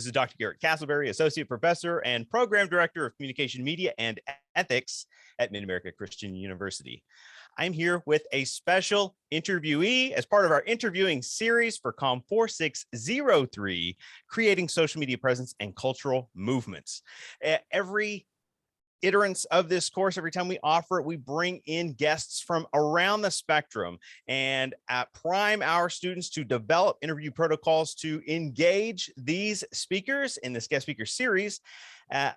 This is Dr. Garret Castleberry, Associate Professor and Program Director of Communication Media and Ethics at Mid-America Christian University. I'm here with a special interviewee as part of our interviewing series for COM 4603, Creating Social Media Presence and Cultural Movements. Every iterance of this course, every time we offer it, we bring in guests from around the spectrum and prime our students to develop interview protocols to engage these speakers in this guest speaker series.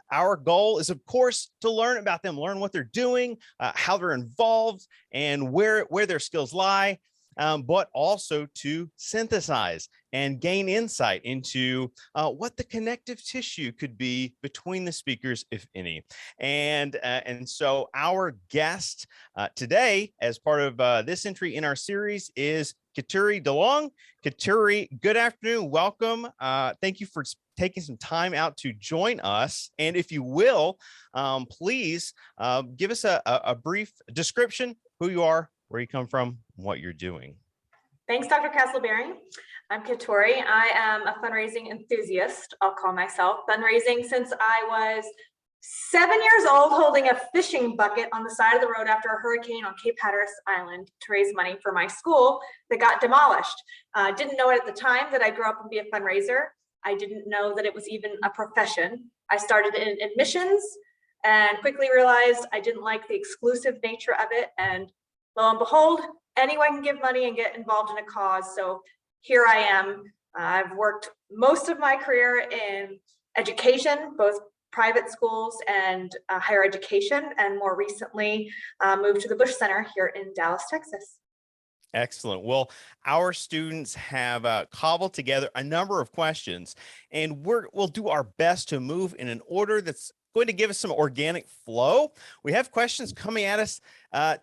Our goal is, of course, to learn about them, learn what they're doing, how they're involved, and where their skills lie. But also to synthesize and gain insight into what the connective tissue could be between the speakers, if any. And so our guest today, as part of this entry in our series, is Keturi DeLong. Keturi, good afternoon. Welcome. Thank you for taking some time out to join us. And if you will, please give us a brief description, who you are, where you come from, what you're doing. Thanks, Dr. Castleberry. I'm Keturi. I am a fundraising enthusiast, I'll call myself. Fundraising since I was 7 years old, holding a fishing bucket on the side of the road after a hurricane on Cape Hatteras Island to raise money for my school that got demolished. Didn't know it at the time that I'd grow up and be a fundraiser. I didn't know that it was even a profession. I started in admissions and quickly realized I didn't like the exclusive nature of it. And lo and behold, anyone can give money and get involved in a cause. So here I am. I've worked most of my career in education, both private schools and higher education, and more recently moved to the Bush Center here in Dallas, Texas. Excellent. Well, our students have cobbled together a number of questions, and we'll do our best to move in an order that's going to give us some organic flow. We have questions coming at us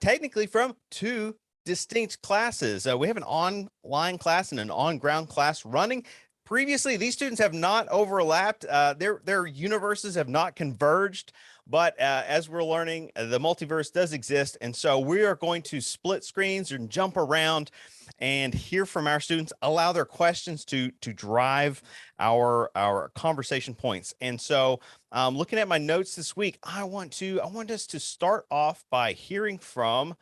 technically from two distinct classes. We have an online class and an on-ground class running. Previously, these students have not overlapped. Their universes have not converged, but as we're learning, the multiverse does exist. And so we are going to split screens and jump around and hear from our students, allow their questions to drive our conversation points. And so looking at my notes this week, I want us to start off by hearing from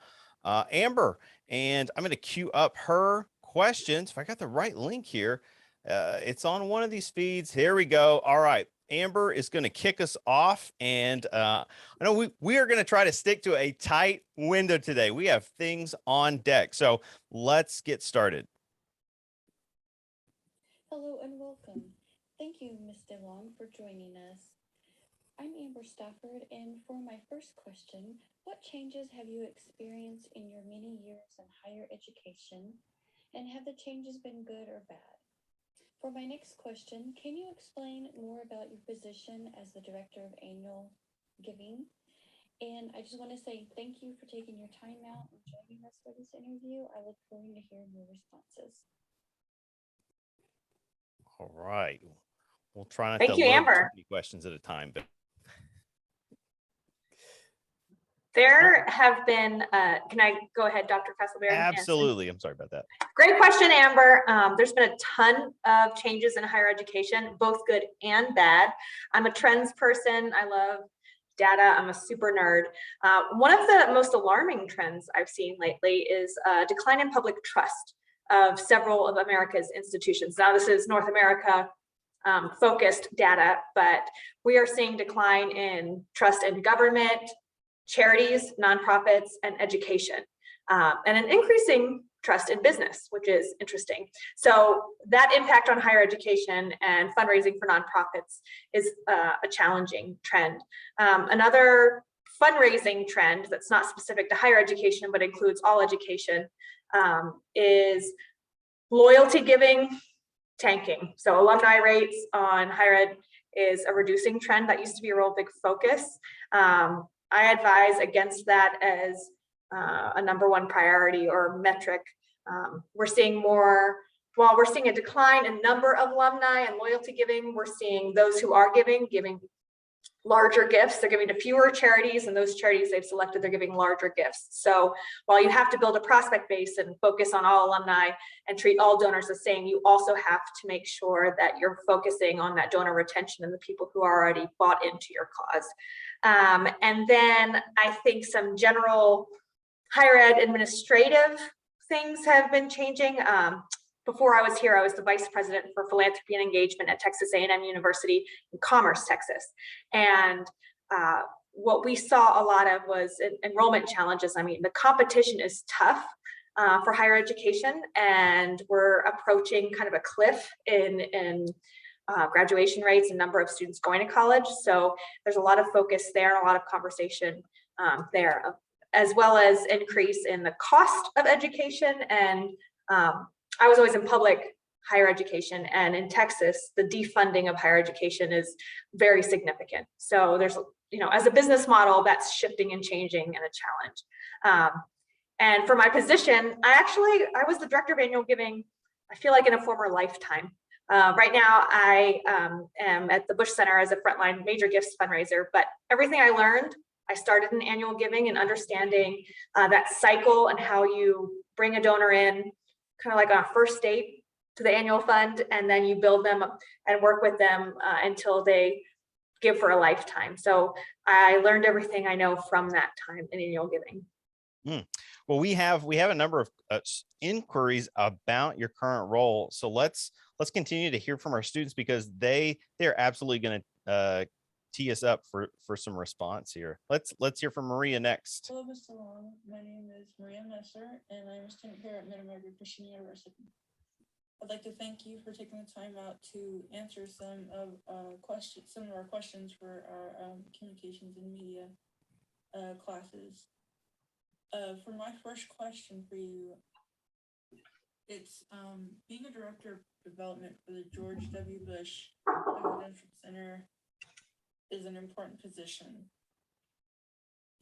Amber, and I'm going to queue up her questions. If I got the right link here, it's on one of these feeds. Here we go. All right. Amber is going to kick us off, and I know we are going to try to stick to a tight window today. We have things on deck, so let's get started. Hello and welcome. Thank you, Ms. DeLong, for joining us. I'm Amber Stafford, and for my first question, what changes have you experienced in your many years in higher education, and have the changes been good or bad? For my next question, can you explain more about your position as the Director of Annual Giving? And I just want to say thank you for taking your time out and joining us for this interview. I look forward to hearing your responses. All right. We'll try not Thank to you, load Amber. too many questions at a time, but There have been, can I go ahead, Dr. Castleberry? absolutely. I'm sorry about that. Great question, Amber. There's been a ton of changes in higher education, both good and bad. I'm a trends person. I love data. I'm a super nerd. One of the most alarming trends I've seen lately is a decline in public trust of several of America's institutions. Now, this is North America focused data, but we are seeing decline in trust in government, charities, nonprofits, and education, and an increasing trust in business, which is interesting. So that impact on higher education and fundraising for nonprofits is a challenging trend. Another fundraising trend that's not specific to higher education, but includes all education, is loyalty giving tanking. So alumni rates on higher ed is a reducing trend. That used to be a real big focus. I advise against that as a #1 priority or metric. We're seeing more, while we're seeing a decline in number of alumni and loyalty giving, we're seeing those who are giving larger gifts. They're giving to fewer charities, and those charities they've selected, they're giving larger gifts. So while you have to build a prospect base and focus on all alumni and treat all donors the same, you also have to make sure that you're focusing on that donor retention and the people who are already bought into your cause. And then I think some general higher ed administrative things have been changing. Before I was here, I was the vice president for philanthropy and engagement at Texas A&M University in Commerce, Texas. And what we saw a lot of was enrollment challenges. I mean, the competition is tough for higher education, and we're approaching kind of a cliff in graduation rates and number of students going to college. So there's a lot of focus there, a lot of conversation there, as well as increase in the cost of education. And I was always in public higher education, and in Texas, the defunding of higher education is very significant. So there's, as a business model, that's shifting and changing and a challenge. And for my position, I was the director of annual giving, I feel like in a former lifetime. Right now, I am at the Bush Center as a frontline major gifts fundraiser, but everything I learned, I started in annual giving and understanding that cycle and how you bring a donor in, kind of like on a first date to the annual fund, and then you build them and work with them until they give for a lifetime. So I learned everything I know from that time in annual giving. Well, we have a number of inquiries about your current role. So let's continue to hear from our students, because they're absolutely going to tee us up for some response here. Let's hear from Maria next. Hello, Mr. Long. My name is Maria Messer, and I'm a student here at Mid-America Christian University. I'd like to thank you for taking the time out to answer some of our questions for our communications and media classes. For my first question for you, it's being a director of development for the George W. Bush Presidential Center is an important position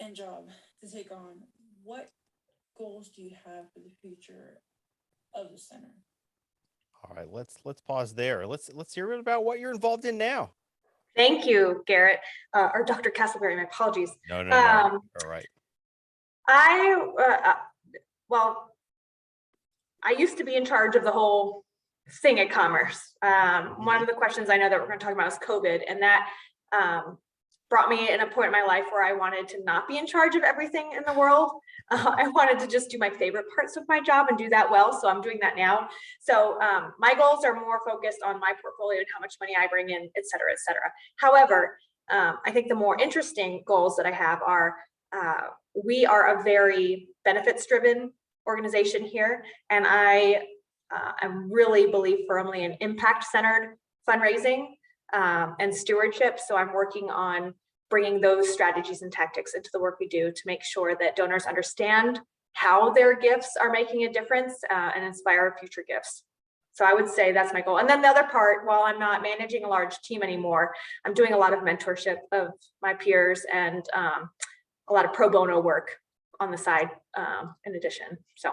and job to take on. What goals do you have for the future of the center? All right, let's pause there. Let's hear a bit about what you're involved in now. Thank you, Garrett, or Dr. Castleberry. My apologies. No. All right. I used to be in charge of the whole thing at Commerce. One of the questions I know that we're going to talk about is COVID, and that brought me in a point in my life where I wanted to not be in charge of everything in the world. I wanted to just do my favorite parts of my job and do that well. So I'm doing that now. So my goals are more focused on my portfolio and how much money I bring in, et cetera, et cetera. However, I think the more interesting goals that I have are, we are a very benefits-driven organization here. And I really believe firmly in impact-centered fundraising and stewardship. So I'm working on bringing those strategies and tactics into the work we do to make sure that donors understand how their gifts are making a difference and inspire future gifts. So I would say that's my goal. And then the other part, while I'm not managing a large team anymore, I'm doing a lot of mentorship of my peers and a lot of pro bono work on the side in addition. So.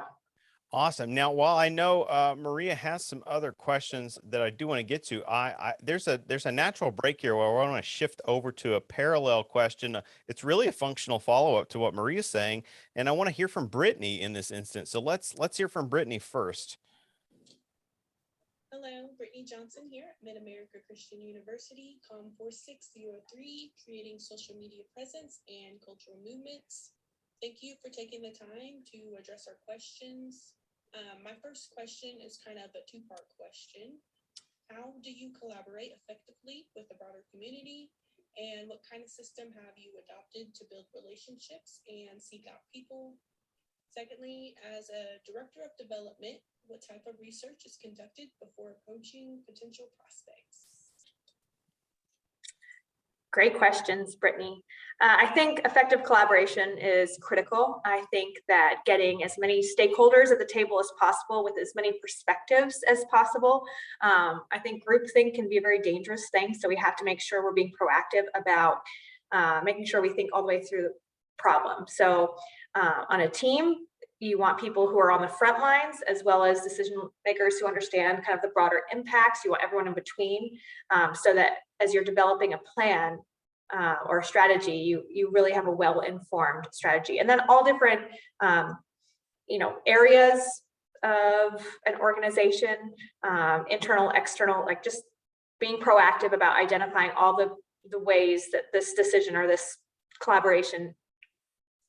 Awesome. Now, while I know Maria has some other questions that I do want to get to, there's a natural break here where I want to shift over to a parallel question. It's really a functional follow-up to what Maria's saying, and I want to hear from Brittany in this instance. So let's hear from Brittany first. Hello, Brittany Johnson here at Mid-America Christian University, COM 4603, creating social media presence and cultural movements. Thank you for taking the time to address our questions. My first question is kind of a two-part question. How do you collaborate effectively with the broader community? And what kind of system have you adopted to build relationships and seek out people? Secondly, as a director of development, what type of research is conducted before approaching potential prospects? Great questions, Brittany. I think effective collaboration is critical. I think that getting as many stakeholders at the table as possible with as many perspectives as possible. I think groupthink can be a very dangerous thing. So we have to make sure we're being proactive about making sure we think all the way through the problem. So on a team, you want people who are on the front lines as well as decision makers who understand kind of the broader impacts. You want everyone in between so that as you're developing a plan, or strategy, you really have a well-informed strategy. And then all different, areas of an organization, internal, external, like just being proactive about identifying all the ways that this decision or this collaboration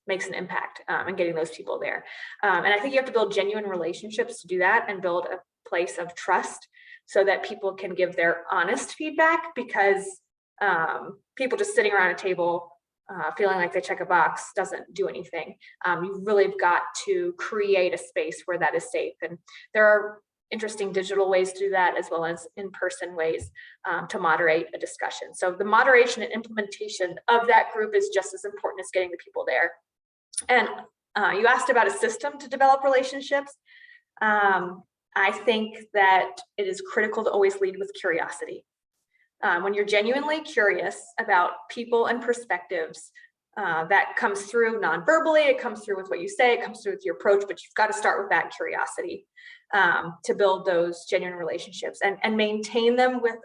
makes an impact, and getting those people there. And I think you have to build genuine relationships to do that, and build a place of trust so that people can give their honest feedback, because people just sitting around a table feeling like they check a box doesn't do anything. You really have got to create a space where that is safe. And there are interesting digital ways to do that, as well as in-person ways to moderate a discussion. So the moderation and implementation of that group is just as important as getting the people there. And you asked about a system to develop relationships. I think that it is critical to always lead with curiosity. When you're genuinely curious about people and perspectives, that comes through non-verbally, it comes through with what you say, it comes through with your approach, but you've got to start with that curiosity to build those genuine relationships, and maintain them with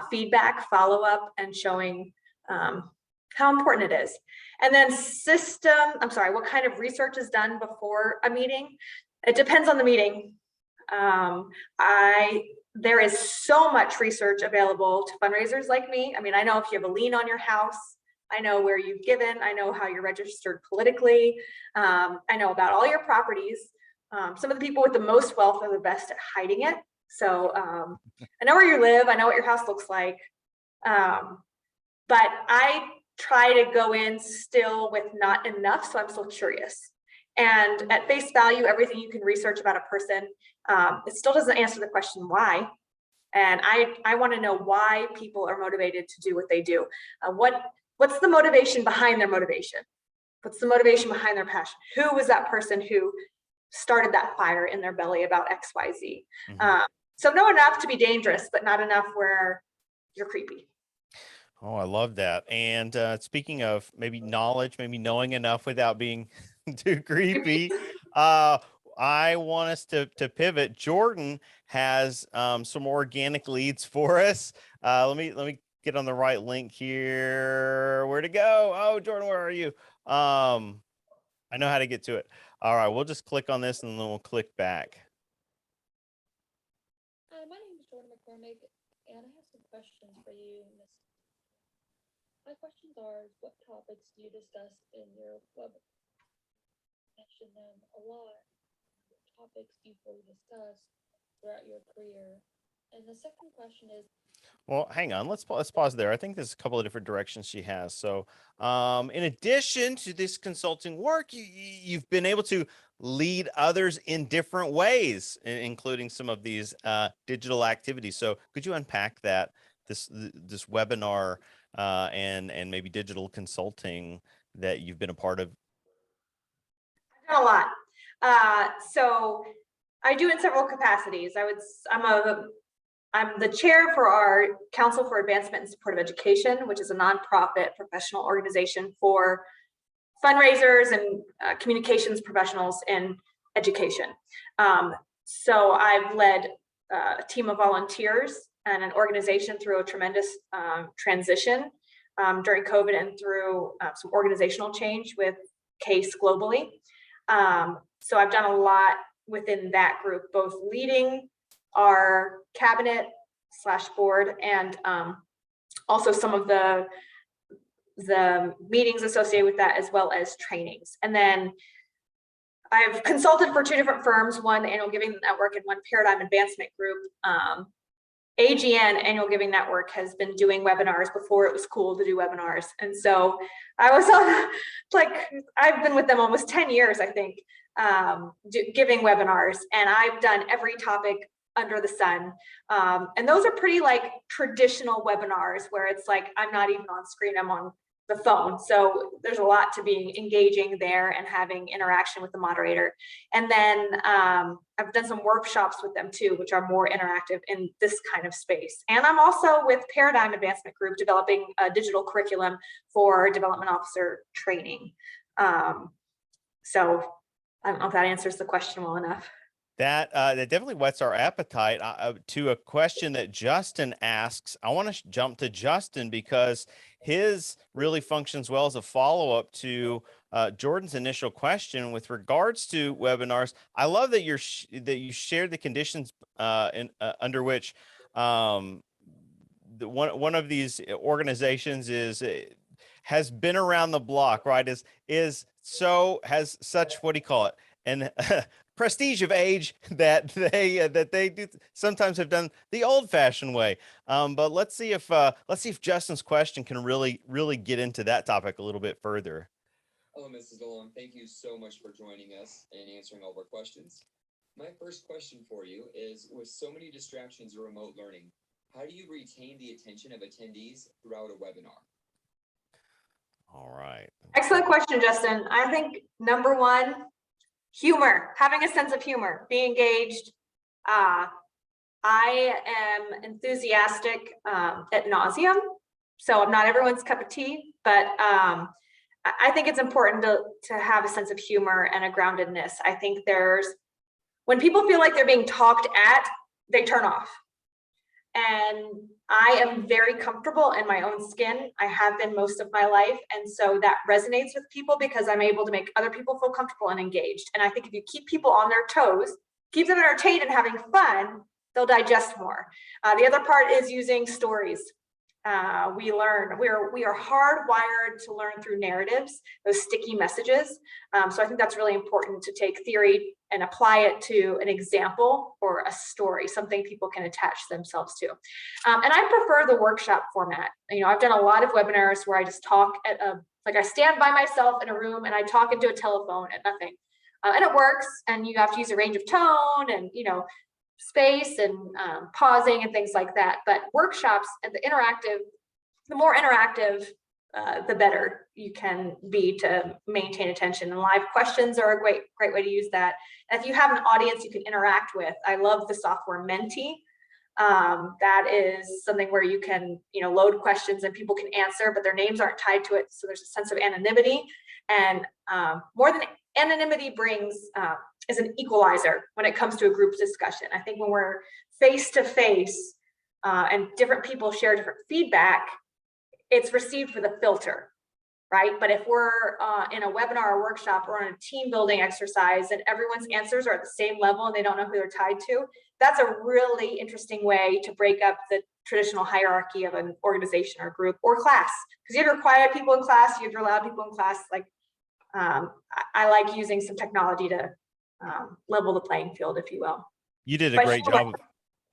feedback, follow-up, and showing how important it is. And then what kind of research is done before a meeting? It depends on the meeting. There is so much research available to fundraisers like me. I mean, I know if you have a lien on your house, I know where you've given, I know how you're registered politically. I know about all your properties. Some of the people with the most wealth are the best at hiding it. So I know where you live, I know what your house looks like. But I try to go in still with not enough, so I'm still curious. And at face value, everything you can research about a person, it still doesn't answer the question why. And I want to know why people are motivated to do what they do. What's the motivation behind their motivation? What's the motivation behind their passion? Who was that person who started that fire in their belly about X, Y, Z? Mm-hmm. So know enough to be dangerous, but not enough where you're creepy. Oh, I love that. And speaking of maybe knowledge, maybe knowing enough without being too creepy, I want us to pivot. Jordan has some organic leads for us. Let me get on the right link here. Where to go? Oh, Jordan, where are you? I know how to get to it. All right, we'll just click on this and then we'll click back. My name is Jordan McCormick, and I have some questions for you, Miss. My questions are: what topics do you discuss in your web? Mention them a lot. What topics do you fully discuss throughout your career? And the second question is, Well, hang on. Let's pause there. I think there's a couple of different directions she has. So, in addition to this consulting work, you've been able to lead others in different ways, including some of these digital activities. So, could you unpack that this webinar and maybe digital consulting that you've been a part of? I've done a lot. So I do in several capacities. I'm the chair for our Council for Advancement and Support of Education, which is a nonprofit professional organization for fundraisers and communications professionals in education. So I've led a team of volunteers and an organization through a tremendous transition during COVID, and through some organizational change with CASE globally. So I've done a lot within that group, both leading our cabinet / board, and also some of the meetings associated with that, as well as trainings. And then I've consulted for 2 different firms, one Annual Giving Network and one Paradigm Advancement Group. AGN, Annual Giving Network, has been doing webinars before it was cool to do webinars. And so I was on, I've been with them almost 10 years, I think, giving webinars, and I've done every topic under the sun. And those are pretty traditional webinars where it's I'm not even on screen, I'm on the phone. So there's a lot to being engaging there and having interaction with the moderator. And then I've done some workshops with them too, which are more interactive in this kind of space. And I'm also with Paradigm Advancement Group developing a digital curriculum for development officer training. So I don't know if that answers the question well enough. That definitely whets our appetite. To a question that Justin asks, I want to jump to Justin because his really functions well as a follow-up to Jordan's initial question with regards to webinars. I love that that you shared the conditions under which one of these organizations has been around the block, right? Has such, what do you call it? And prestige of age that they do sometimes have done the old-fashioned way. But let's see if Justin's question can really get into that topic a little bit further. Hello, Mrs. DeLong. Thank you so much for joining us and answering all of our questions. My first question for you is, with so many distractions in remote learning, how do you retain the attention of attendees throughout a webinar? All right. Excellent question, Justin. I think number one, humor, having a sense of humor, be engaged. I am enthusiastic at nauseum, so I'm not everyone's cup of tea, but I think it's important to have a sense of humor and a groundedness. I think when people feel like they're being talked at, they turn off. And I am very comfortable in my own skin. I have been most of my life. And so that resonates with people because I'm able to make other people feel comfortable and engaged. And I think if you keep people on their toes, keep them entertained and having fun, they'll digest more. The other part is using stories. We are hardwired to learn through narratives, those sticky messages. So I think that's really important to take theory and apply it to an example or a story, something people can attach themselves to. And I prefer the workshop format. I've done a lot of webinars where I just talk I stand by myself in a room and I talk into a telephone at nothing. And it works, and you have to use a range of tone and, space and pausing and things like that. But workshops and the more interactive, the better you can be to maintain attention. And live questions are a great way to use that. And if you have an audience you can interact with, I love the software Menti. That is something where you can, load questions and people can answer, but their names aren't tied to it. So there's a sense of anonymity, and more than anonymity brings is an equalizer when it comes to a group discussion. I think when we're face to face and different people share different feedback, it's received with a filter, right? But if we're in a webinar or workshop or on a team building exercise and everyone's answers are at the same level and they don't know who they're tied to, that's a really interesting way to break up the traditional hierarchy of an organization or group or class. Because you have your quiet people in class, you have your loud people in class. I like using some technology to level the playing field, if you will. You did a great job of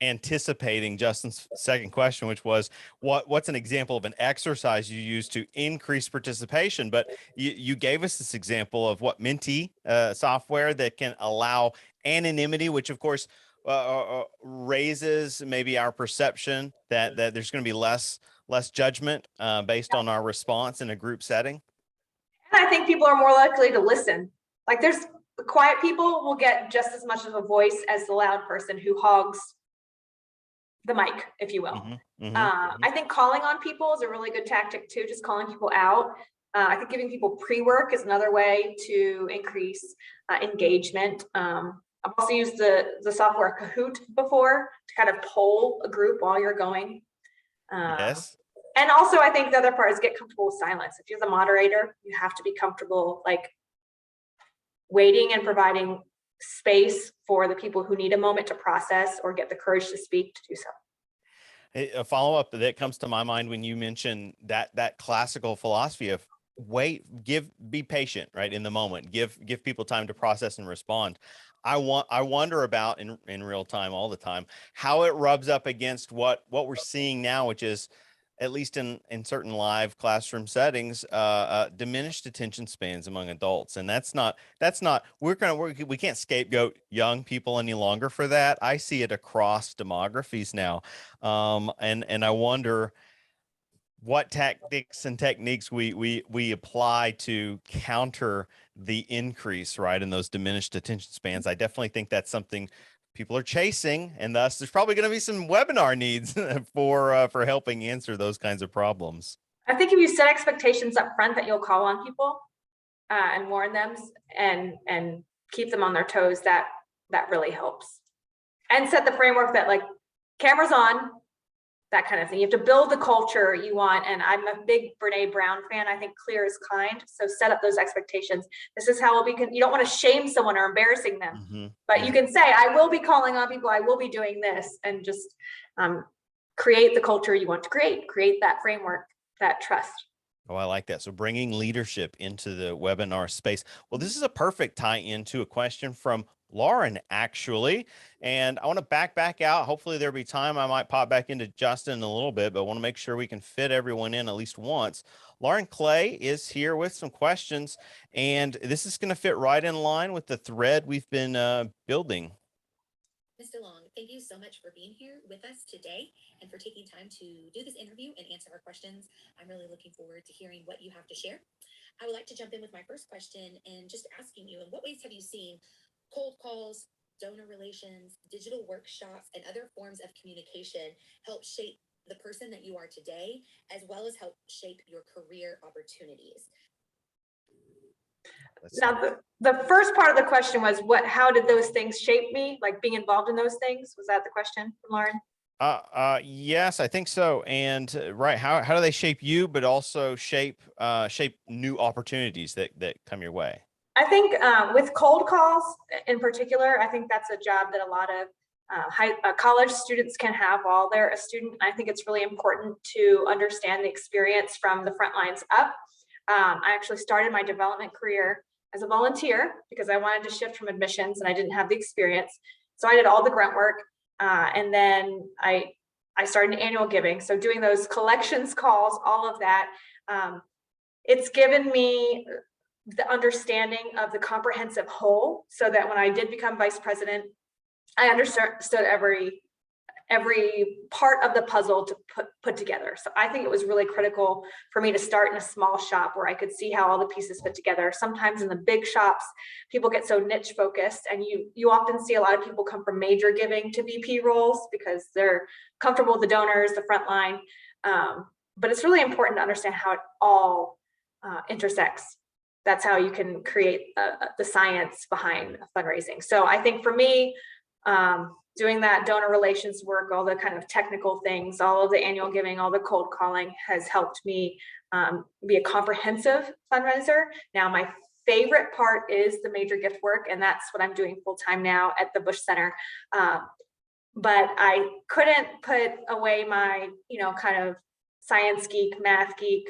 anticipating Justin's second question, which was what's an example of an exercise you use to increase participation? But you gave us this example of what Menti software that can allow anonymity, which of course raises maybe our perception that there's going to be less judgment based on our response in a group setting. And I think people are more likely to listen. The quiet people will get just as much of a voice as the loud person who hogs the mic, if you will. I think calling on people is a really good tactic too, just calling people out. I think giving people pre-work is another way to increase engagement. I've also used the software Kahoot before to kind of poll a group while you're going. Yes. And also I think the other part is get comfortable with silence. If you're the moderator, you have to be comfortable waiting and providing space for the people who need a moment to process or get the courage to speak to do so. A follow-up that comes to my mind when you mention that classical philosophy of be patient, right, in the moment, give people time to process and respond. I wonder about in real time all the time how it rubs up against what we're seeing now, which is, at least in certain live classroom settings, diminished attention spans among adults. And we can't scapegoat young people any longer for that. I see it across demographies now. And I wonder what tactics and techniques we apply to counter the increase, right, in those diminished attention spans. I definitely think that's something people are chasing, and thus there's probably going to be some webinar needs for helping answer those kinds of problems. I think if you set expectations up front that you'll call on people and warn them and keep them on their toes, that that really helps. And set the framework that like cameras on, that kind of thing. You have to build the culture you want. And I'm a big Brene Brown fan. I think clear is kind. So set up those expectations. This is how we can, you don't want to shame someone or embarrassing them, but you can say, I will be calling on people. I will be doing this, and just create the culture you want to create that framework, that trust. Oh, I like that. So bringing leadership into the webinar space. Well, this is a perfect tie into a question from Lauren, actually. And I want to back out. Hopefully there'll be time. I might pop back into Justin in a little bit, but I want to make sure we can fit everyone in at least once. Lauren Clay is here with some questions, and this is going to fit right in line with the thread we've been building. Ms. DeLong, thank you so much for being here with us today and for taking time to do this interview and answer our questions. I'm really looking forward to hearing what you have to share. I would like to jump in with my first question and just asking you, in what ways have you seen cold calls, donor relations, digital workshops, and other forms of communication help shape the person that you are today, as well as help shape your career opportunities? Now, the first part of the question was how did those things shape me? Like being involved in those things? Was that the question from Lauren? Yes, I think so. And right, how do they shape you, but also shape new opportunities that come your way? I think with cold calls in particular, I think that's a job that a lot of college students can have while they're a student. I think it's really important to understand the experience from the front lines up. I actually started my development career as a volunteer because I wanted to shift from admissions and I didn't have the experience. So I did all the grunt work. And then I started annual giving. So doing those collections calls, all of that, it's given me the understanding of the comprehensive whole, so that when I did become vice president, I understood every part of the puzzle to put together. So I think it was really critical for me to start in a small shop where I could see how all the pieces fit together. Sometimes in the big shops, people get so niche focused, and you often see a lot of people come from major giving to VP roles because they're comfortable with the donors, the front line. But it's really important to understand how it all intersects. That's how you can create the science behind fundraising. So I think for me, doing that donor relations work, all the kind of technical things, all of the annual giving, all the cold calling has helped me be a comprehensive fundraiser. Now, my favorite part is the major gift work, and that's what I'm doing full time now at the Bush Center. But I couldn't put away my, kind of science geek, math geek,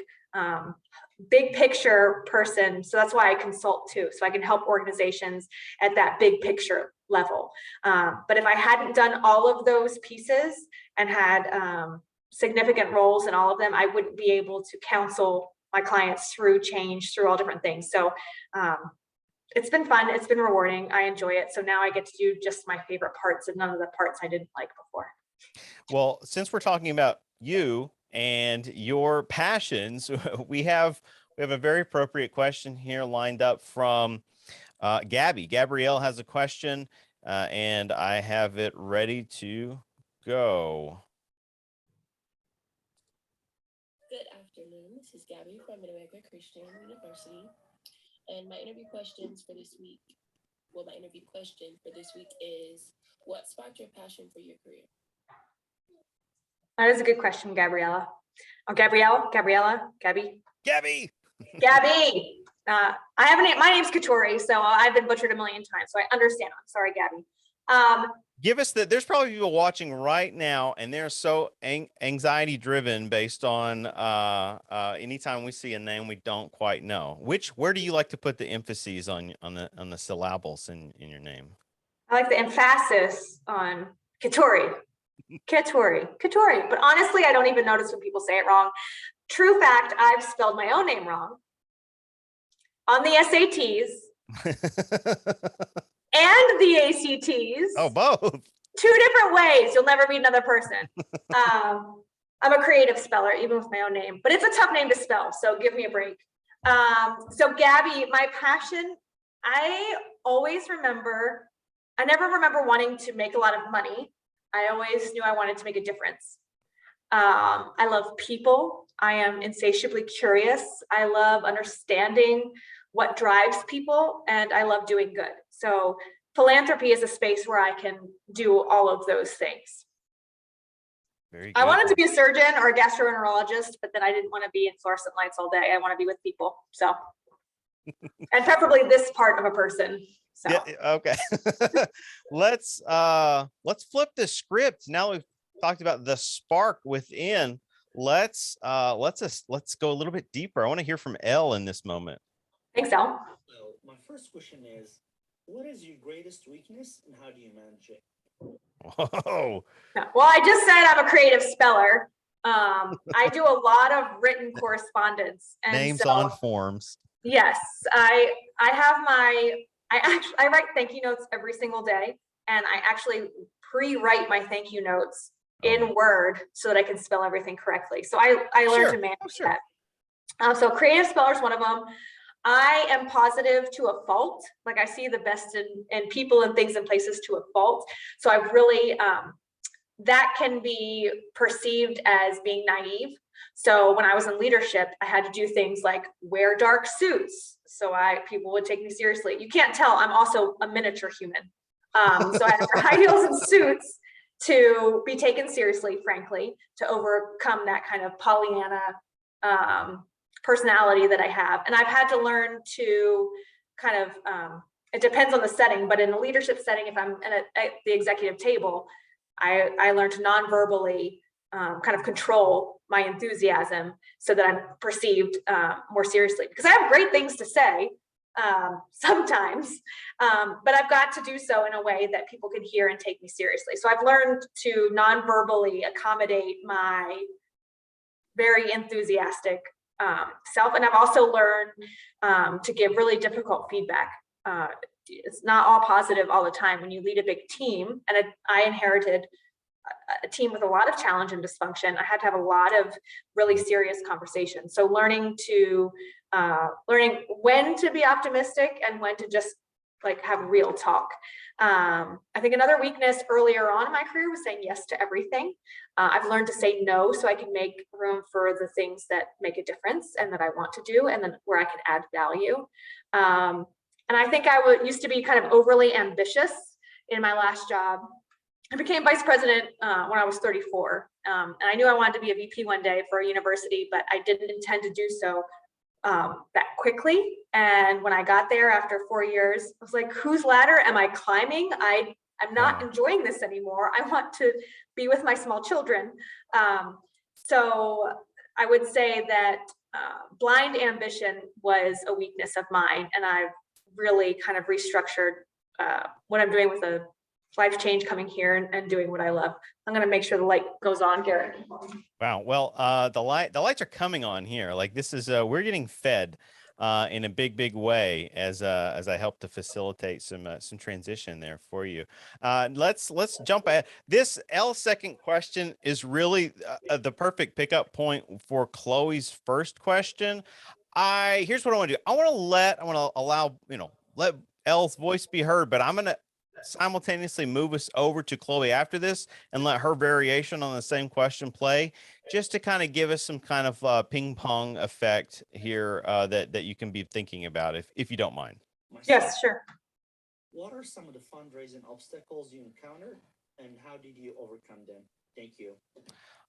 big picture person. So that's why I consult too. So I can help organizations at that big picture level. But if I hadn't done all of those pieces and had significant roles in all of them, I wouldn't be able to counsel my clients through change, through all different things. So it's been fun. It's been rewarding. I enjoy it. So now I get to do just my favorite parts and none of the parts I didn't like before. Well, since we're talking about you and your passions, we have a very appropriate question here lined up from Gabby. Gabrielle has a question, and I have it ready to go. Good afternoon. This is Gabby from Mid-America Christian University, and my interview question for this week is, what sparked your passion for your career? That is a good question, Gabriella. Oh, Gabriella, Gabby. Gabby. Gabby. I have a name. My name's Keturi, so I've been butchered a million times, so I understand. I'm sorry, Gabby. Give us there's probably people watching right now, and they're so anxiety driven based on anytime we see a name we don't quite know. Where do you like to put the emphases on the syllables in your name? I like the emphasis on Keturi. Keturi. But honestly, I don't even notice when people say it wrong. True fact, I've spelled my own name wrong on the SATs and the ACTs. Oh, both. 2 different ways. You'll never meet another person. I'm a creative speller, even with my own name, but it's a tough name to spell, so give me a break. So Gabby, my passion, I never remember wanting to make a lot of money. I always knew I wanted to make a difference. I love people. I am insatiably curious. I love understanding what drives people, and I love doing good. So philanthropy is a space where I can do all of those things. Very good. I wanted to be a surgeon or a gastroenterologist, but then I didn't want to be in fluorescent lights all day. I want to be with people. So, and preferably this part of a person. So. Yeah, okay. let's flip the script. Now we've talked about the spark within. Let's go a little bit deeper. I want to hear from Elle in this moment. Thanks, Elle. So my first question is, what is your greatest weakness and how do you manage it? Whoa. Well, I just said I'm a creative speller. I do a lot of written correspondence. And Names so, on forms. Yes, I write thank you notes every single day, and I actually pre-write my thank you notes in Word so that I can spell everything correctly. So I learned to manage that. So creative speller is one of them. I am positive to a fault. Like I see the best in people and things and places to a fault. So I've really, that can be perceived as being naive. So when I was in leadership, I had to do things like wear dark suits. So people would take me seriously. You can't tell, I'm also a miniature human. So I had to wear high heels and suits to be taken seriously, frankly, to overcome that kind of Pollyanna personality that I have. And I've had to learn to kind of, it depends on the setting, but in a leadership setting, if I'm at the executive table, I learned to non-verbally kind of control my enthusiasm so that I'm perceived more seriously, because I have great things to say sometimes, but I've got to do so in a way that people can hear and take me seriously. So I've learned to non-verbally accommodate my very enthusiastic self. And I've also learned to give really difficult feedback. It's not all positive all the time when you lead a big team. And I inherited a team with a lot of challenge and dysfunction. I had to have a lot of really serious conversations. So learning when to be optimistic and when to just like have real talk. I think another weakness earlier on in my career was saying yes to everything. I've learned to say no so I can make room for the things that make a difference and that I want to do, and then where I can add value. And I think I used to be kind of overly ambitious in my last job. I became vice president when I was 34. And I knew I wanted to be a VP one day for a university, but I didn't intend to do so that quickly. And when I got there after 4 years, I was like, whose ladder am I climbing? I'm not enjoying this anymore. I want to be with my small children. So I would say that blind ambition was a weakness of mine. And I've really kind of restructured what I'm doing with a life change coming here and doing what I love. I'm going to make sure the light goes on, Garrett. Wow. Well, the lights are coming on here. Like this is, we're getting fed in a big way as I help to facilitate some transition there for you. Let's jump at this. L's second question is really the perfect pickup point for Chloe's first question. Here's what I want to do. I want to allow, let L's voice be heard, but I'm going to simultaneously move us over to Chloe after this and let her variation on the same question play, just to kind of give us some kind of ping pong effect here that you can be thinking about if you don't mind. Yes, sure. What are some of the fundraising obstacles you encountered and how did you overcome them? Thank you.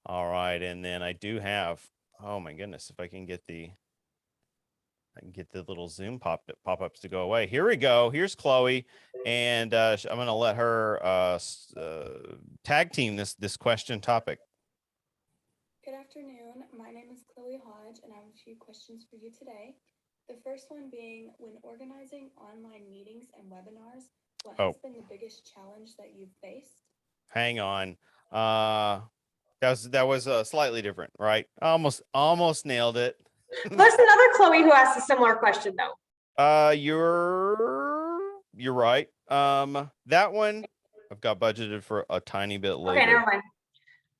All right. And then I do have, oh my goodness, if I can get the little Zoom pop-ups to go away. Here we go. Here's Chloe. And I'm going to let her tag team this question topic. Good afternoon. My name is Chloe Hodge, and I have a few questions for you today. The first one being, when organizing online meetings and webinars, what has been the biggest challenge that you've faced? Hang on. That was slightly different, right? Almost nailed it. There's another Chloe who asked a similar question though. You're right. That one I've got budgeted for a tiny bit later. Okay, never mind.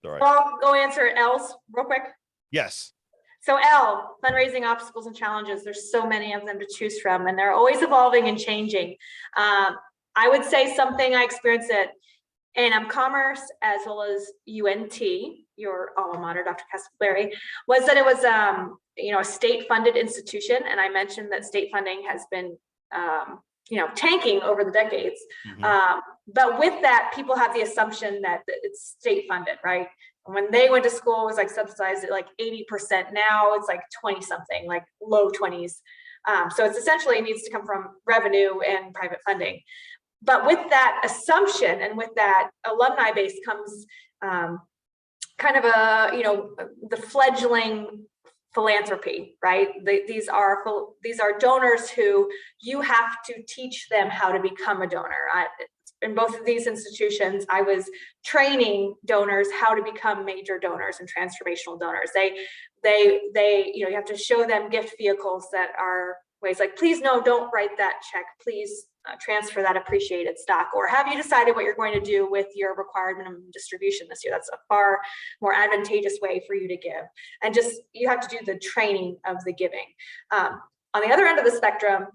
All right. I'll go answer L's real quick. Yes. So L, fundraising obstacles and challenges. There's so many of them to choose from, and they're always evolving and changing. I would say something I experienced at A&M Commerce as well as UNT, your alma mater, Dr. Castleberry, was that it was a state-funded institution, and I mentioned that state funding has been tanking over the decades. Mhm. But with that, people have the assumption that it's state funded, right? And when they went to school, it was like subsidized at like 80%. Now it's like 20 something, like low 20s. So it's essentially needs to come from revenue and private funding. But with that assumption and with that alumni base comes kind of the fledgling philanthropy, right? These are donors who you have to teach them how to become a donor. In both of these institutions, I was training donors how to become major donors and transformational donors. You have to show them gift vehicles that are ways like, please no, don't write that check. Please transfer that appreciated stock. Or have you decided what you're going to do with your required minimum distribution this year? That's a far more advantageous way for you to give. And just, you have to do the training of the giving. On the other end of the spectrum,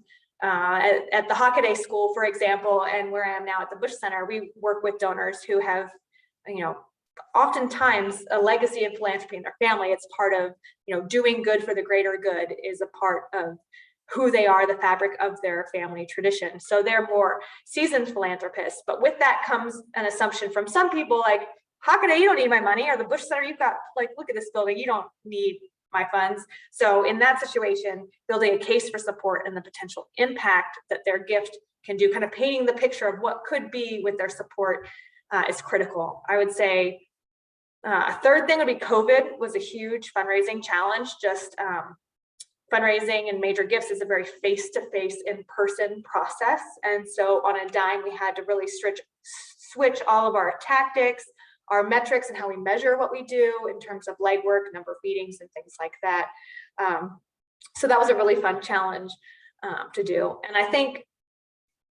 at the Hockaday School, for example, and where I am now at the Bush Center, we work with donors who have, oftentimes a legacy of philanthropy in their family. It's part of, doing good for the greater good is a part of who they are, the fabric of their family tradition. So they're more seasoned philanthropists. But with that comes an assumption from some people like, Hockaday, you don't need my money, or the Bush Center, you've got, like, look at this building, you don't need my funds. So in that situation, building a case for support and the potential impact that their gift can do, kind of painting the picture of what could be with their support is critical. I would say a third thing would be COVID was a huge fundraising challenge. Just fundraising and major gifts is a very face-to-face, in-person process. And so on a dime, we had to really switch all of our tactics, our metrics, and how we measure what we do in terms of legwork, number of meetings, and things like that. So that was a really fun challenge to do. And I think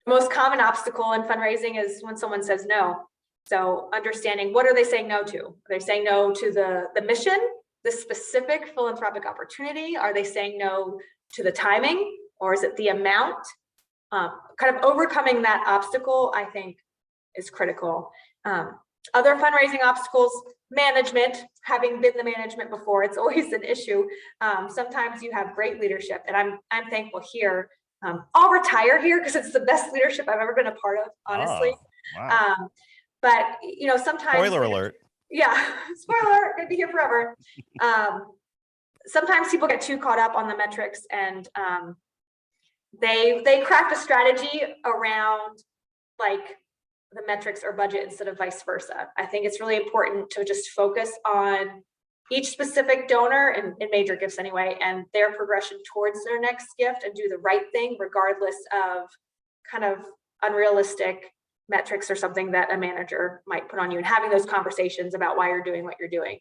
most common obstacle in fundraising is when someone says no. So understanding, what are they saying no to? Are they saying no to the mission, the specific philanthropic opportunity? Are they saying no to the timing, or is it the amount? Kind of overcoming that obstacle, I think, is critical. Other fundraising obstacles, management. Having been the management before, it's always an issue. Sometimes you have great leadership, and I'm thankful here. I'll retire here because it's the best leadership I've ever been a part of, honestly. Oh, wow. But sometimes, Spoiler alert. Yeah, spoiler alert, gonna be here forever. Sometimes people get too caught up on the metrics, and they craft a strategy around like the metrics or budget instead of vice versa. I think it's really important to just focus on each specific donor, and in major gifts anyway, and their progression towards their next gift, and do the right thing regardless of kind of unrealistic metrics or something that a manager might put on you, and having those conversations about why you're doing what you're doing.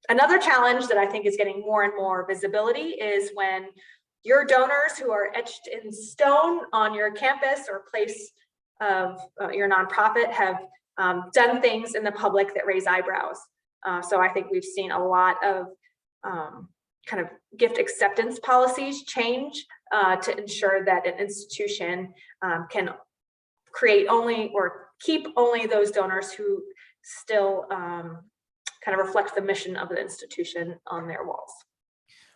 Another challenge that I think is getting more and more visibility is when your donors who are etched in stone on your campus or place of your nonprofit have done things in the public that raise eyebrows. So I think we've seen a lot of kind of gift acceptance policies change to ensure that an institution can create only or keep only those donors who still kind of reflect the mission of the institution on their walls.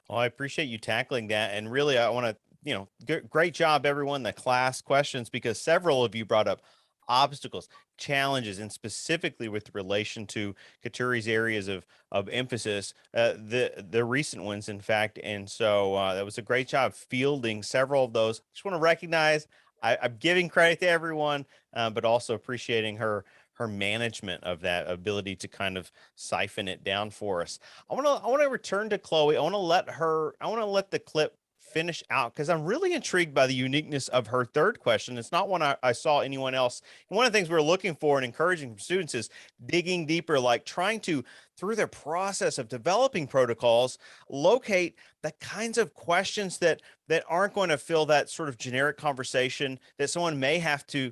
Well, I appreciate you tackling that. And really, I want to, great job, everyone, the class questions, because several of you brought up obstacles, challenges, and specifically with relation to Keturi's areas of emphasis, the recent ones, in fact. And so that was a great job fielding several of those. Just want to recognize I'm giving credit to everyone, but also appreciating her management of that ability to kind of siphon it down for us. I want to return to Chloe. I want to let the clip finish out, because I'm really intrigued by the uniqueness of her third question. It's not one I saw anyone else. And one of the things we're looking for and encouraging from students is digging deeper, like trying to, through their process of developing protocols, locate the kinds of questions that aren't going to fill that sort of generic conversation that someone may have to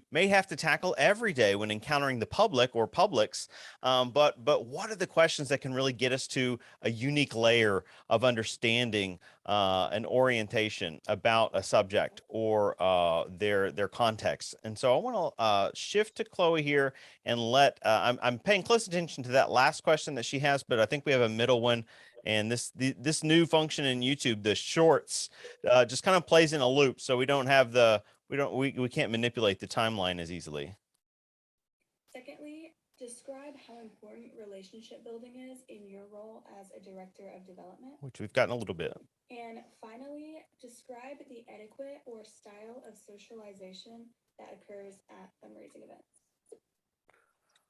tackle every day when encountering the public or publics. But what are the questions that can really get us to a unique layer of understanding an orientation about a subject or their context? And so I want to shift to Chloe here and let I'm paying close attention to that last question that she has, but I think we have a middle one. And this new function in YouTube, the shorts, just kind of plays in a loop. So we don't have we can't manipulate the timeline as easily. Secondly, describe how important relationship building is in your role as a director of development. Which we've gotten a little bit. And finally, describe the etiquette or style of socialization that occurs at fundraising events.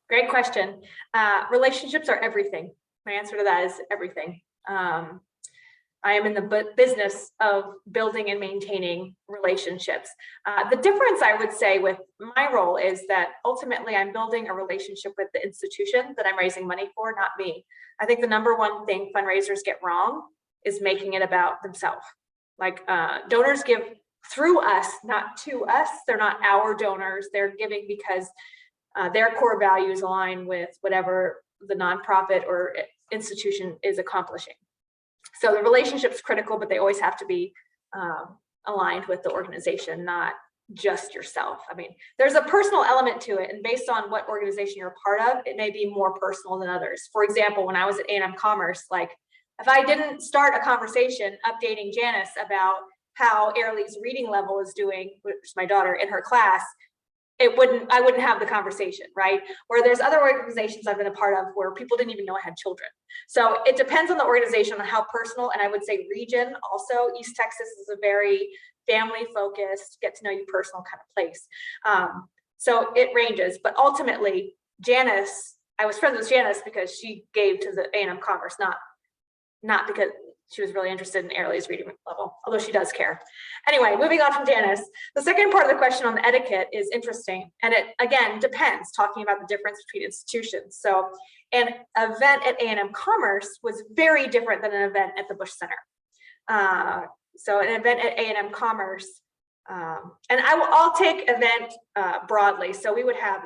Great question. Relationships are everything. My answer to that is everything. I am in the business of building and maintaining relationships. The difference I would say with my role is that ultimately I'm building a relationship with the institution that I'm raising money for, not me. I think the number one thing fundraisers get wrong is making it about themselves. Like donors give through us, not to us. They're not our donors. They're giving because their core values align with whatever the nonprofit or institution is accomplishing. So the relationship's critical, but they always have to be aligned with the organization, not just yourself. I mean, there's a personal element to it, and based on what organization you're a part of, it may be more personal than others. For example, when I was at A&M Commerce, like if I didn't start a conversation updating Janice about how Airlie's reading level is doing, which is my daughter, in her class, I wouldn't have the conversation, right? Where there's other organizations I've been a part of where people didn't even know I had children. So it depends on the organization, on how personal, and I would say region also. East Texas is a very family focused, get to know you personal kind of place. So it ranges, but ultimately Janice, I was friends with Janice because she gave to the A&M Commerce, not because she was really interested in Airlie's reading level, although she does care. Anyway, moving on from Janice, the second part of the question on the etiquette is interesting. And it, again, depends, talking about the difference between institutions. So an event at A&M Commerce was very different than an event at the Bush Center. So an event at A&M Commerce, and I'll take event broadly. So we would have,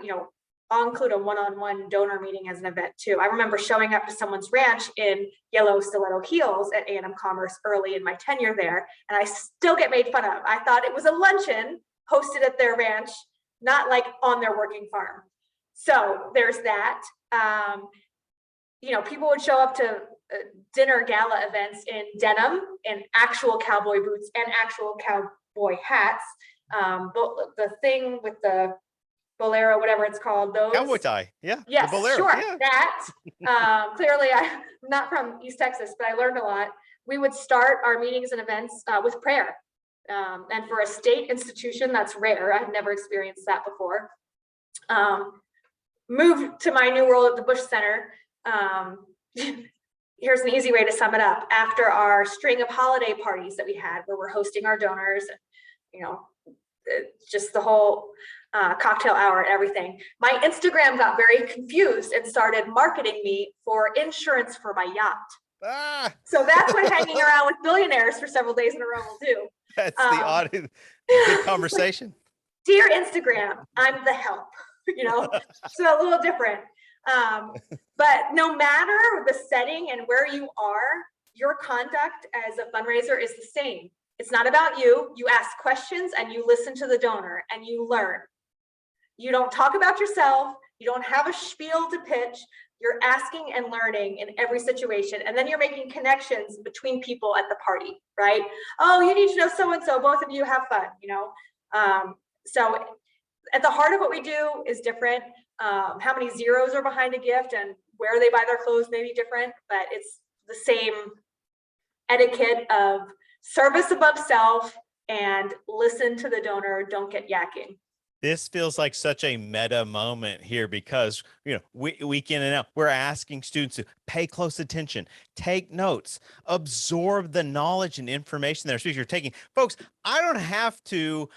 I'll include a one-on-one donor meeting as an event too. I remember showing up to someone's ranch in yellow stiletto heels at A&M Commerce early in my tenure there, and I still get made fun of. I thought it was a luncheon hosted at their ranch, not like on their working farm. So there's that. People would show up to dinner gala events in denim and actual cowboy boots and actual cowboy hats. The thing with the bolero, whatever it's called, those Cowboy tie, yeah. Yes, the bolero, sure. yeah. That clearly I'm not from East Texas, but I learned a lot. We would start our meetings and events with prayer. And for a state institution, that's rare. I've never experienced that before. Moved to my new role at the Bush Center. Here's an easy way to sum it up. After our string of holiday parties that we had, where we're hosting our donors, just the whole cocktail hour and everything, my Instagram got very confused and started marketing me for insurance for my yacht. So that's what hanging around with billionaires for several days in a row will do. That's the odd, good conversation. Dear Instagram, I'm the help, so a little different. But no matter the setting and where you are, your conduct as a fundraiser is the same. It's not about you. You ask questions and you listen to the donor and you learn. You don't talk about yourself. You don't have a spiel to pitch. You're asking and learning in every situation. And then you're making connections between people at the party, right? Oh, you need to know so-and-so, both of you have fun, So at the heart of what we do is different. How many zeros are behind a gift and where they buy their clothes may be different, but it's the same etiquette of service above self and listen to the donor, don't get yakking. This feels like such a meta moment here because, week in and out, we're asking students to pay close attention, take notes, absorb the knowledge and information that our speakers are taking. Folks, I don't have to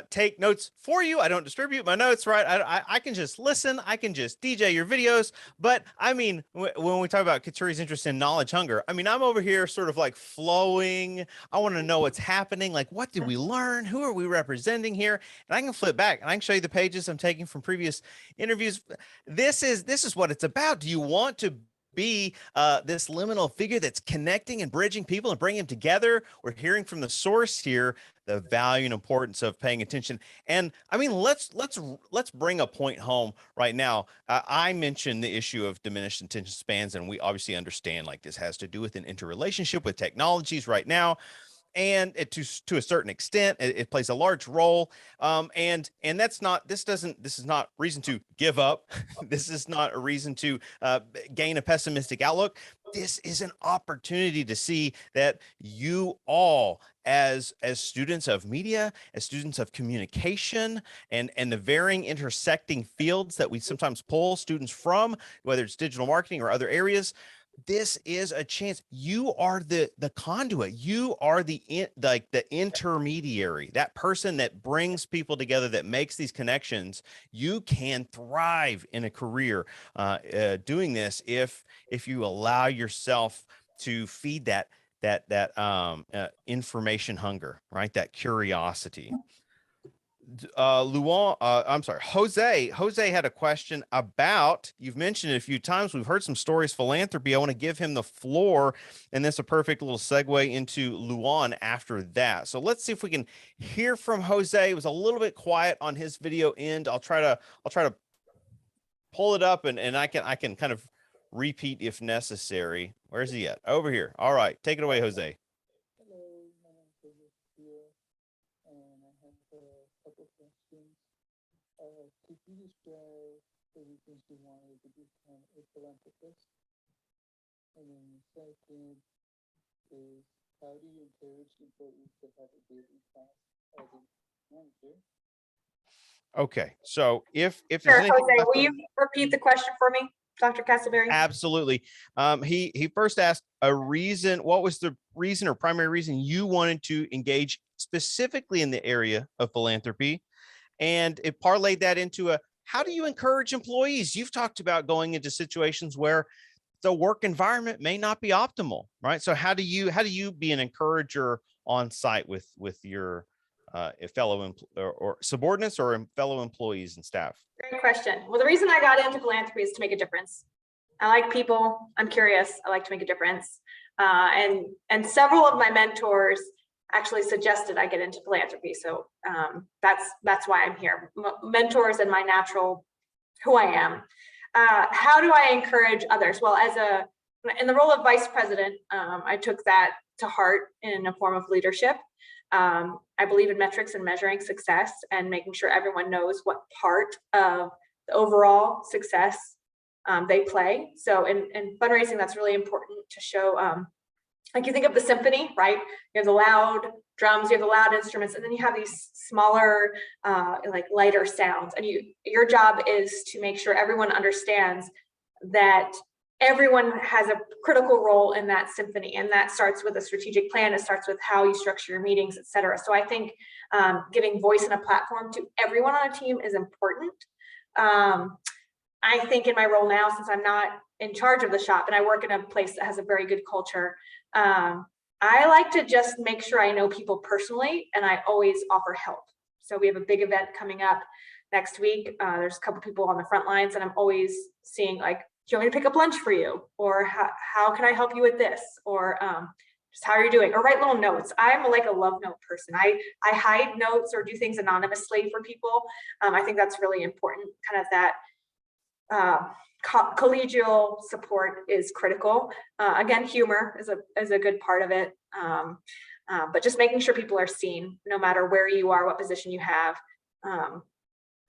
take notes for you. I don't distribute my notes, right? I can just listen. I can just DJ your videos. But I mean, when we talk about Keturi's interest in knowledge hunger, I'm over here sort of like flowing. I want to know what's happening. Like, what did we learn? Who are we representing here? And I can flip back and I can show you the pages I'm taking from previous interviews. This is what it's about. Do you want to be this liminal figure that's connecting and bridging people and bringing them together? We're hearing from the source here the value and importance of paying attention. And I mean, let's bring a point home right now. I mentioned the issue of diminished attention spans, and we obviously understand like this has to do with an interrelationship with technologies right now. and to a certain extent, it plays a large role. And this is not reason to give up. This is not a reason to gain a pessimistic outlook. This is an opportunity to see that you all, as students of media, as students of communication, and the varying intersecting fields that we sometimes pull students from, whether it's digital marketing or other areas, this is a chance. You are the conduit. You are the intermediary, that person that brings people together, that makes these connections. You can thrive in a career doing this if you allow yourself to feed that information hunger, right? That curiosity. Jose had a question about, you've mentioned it a few times, we've heard some stories, philanthropy. I want to give him the floor, and that's a perfect little segue into Luan after that. So let's see if we can hear from Jose. It was a little bit quiet on his video end. I'll try to pull it up, and I can kind of repeat if necessary. Where's he at? Over here. All right, take it away, Jose. Hello, my name is Jose here, and I have a couple questions. Could you describe the reasons you wanted to become a philanthropist? And then the second is, how do you encourage employees to have a daily task as a manager? Okay, so if Sure, there's anything Jose, left will you repeat the question for me, Dr. Castleberry? Absolutely. He first asked a reason. What was the reason or primary reason you wanted to engage specifically in the area of philanthropy? And it parlayed that into how do you encourage employees? You've talked about going into situations where the work environment may not be optimal, right? So how do you be an encourager on site with your fellow or subordinates or fellow employees and staff? Great question. Well, the reason I got into philanthropy is to make a difference. I like people. I'm curious. I like to make a difference. And several of my mentors actually suggested I get into philanthropy. So that's why I'm here. Mentors and my natural who I am. How do I encourage others? Well, in the role of vice president, I took that to heart in a form of leadership. I believe in metrics and measuring success and making sure everyone knows what part of the overall success they play. So in fundraising, that's really important to show, like you think of the symphony, right? You have the loud drums, you have the loud instruments, and then you have these smaller, like lighter sounds. And your job is to make sure everyone understands that everyone has a critical role in that symphony, and that starts with a strategic plan. It starts with how you structure your meetings, et cetera. So I think giving voice and a platform to everyone on a team is important. I think in my role now, since I'm not in charge of the shop and I work in a place that has a very good culture, I like to just make sure I know people personally, and I always offer help. So we have a big event coming up next week. There's a couple people on the front lines, and I'm always seeing, like, do you want me to pick up lunch for you? Or how can I help you with this? Or just how are you doing? Or write little notes. I'm like a love note person. I hide notes or do things anonymously for people. I think that's really important. Kind of that collegial support is critical. Again, humor is a good part of it. But just making sure people are seen, no matter where you are, what position you have,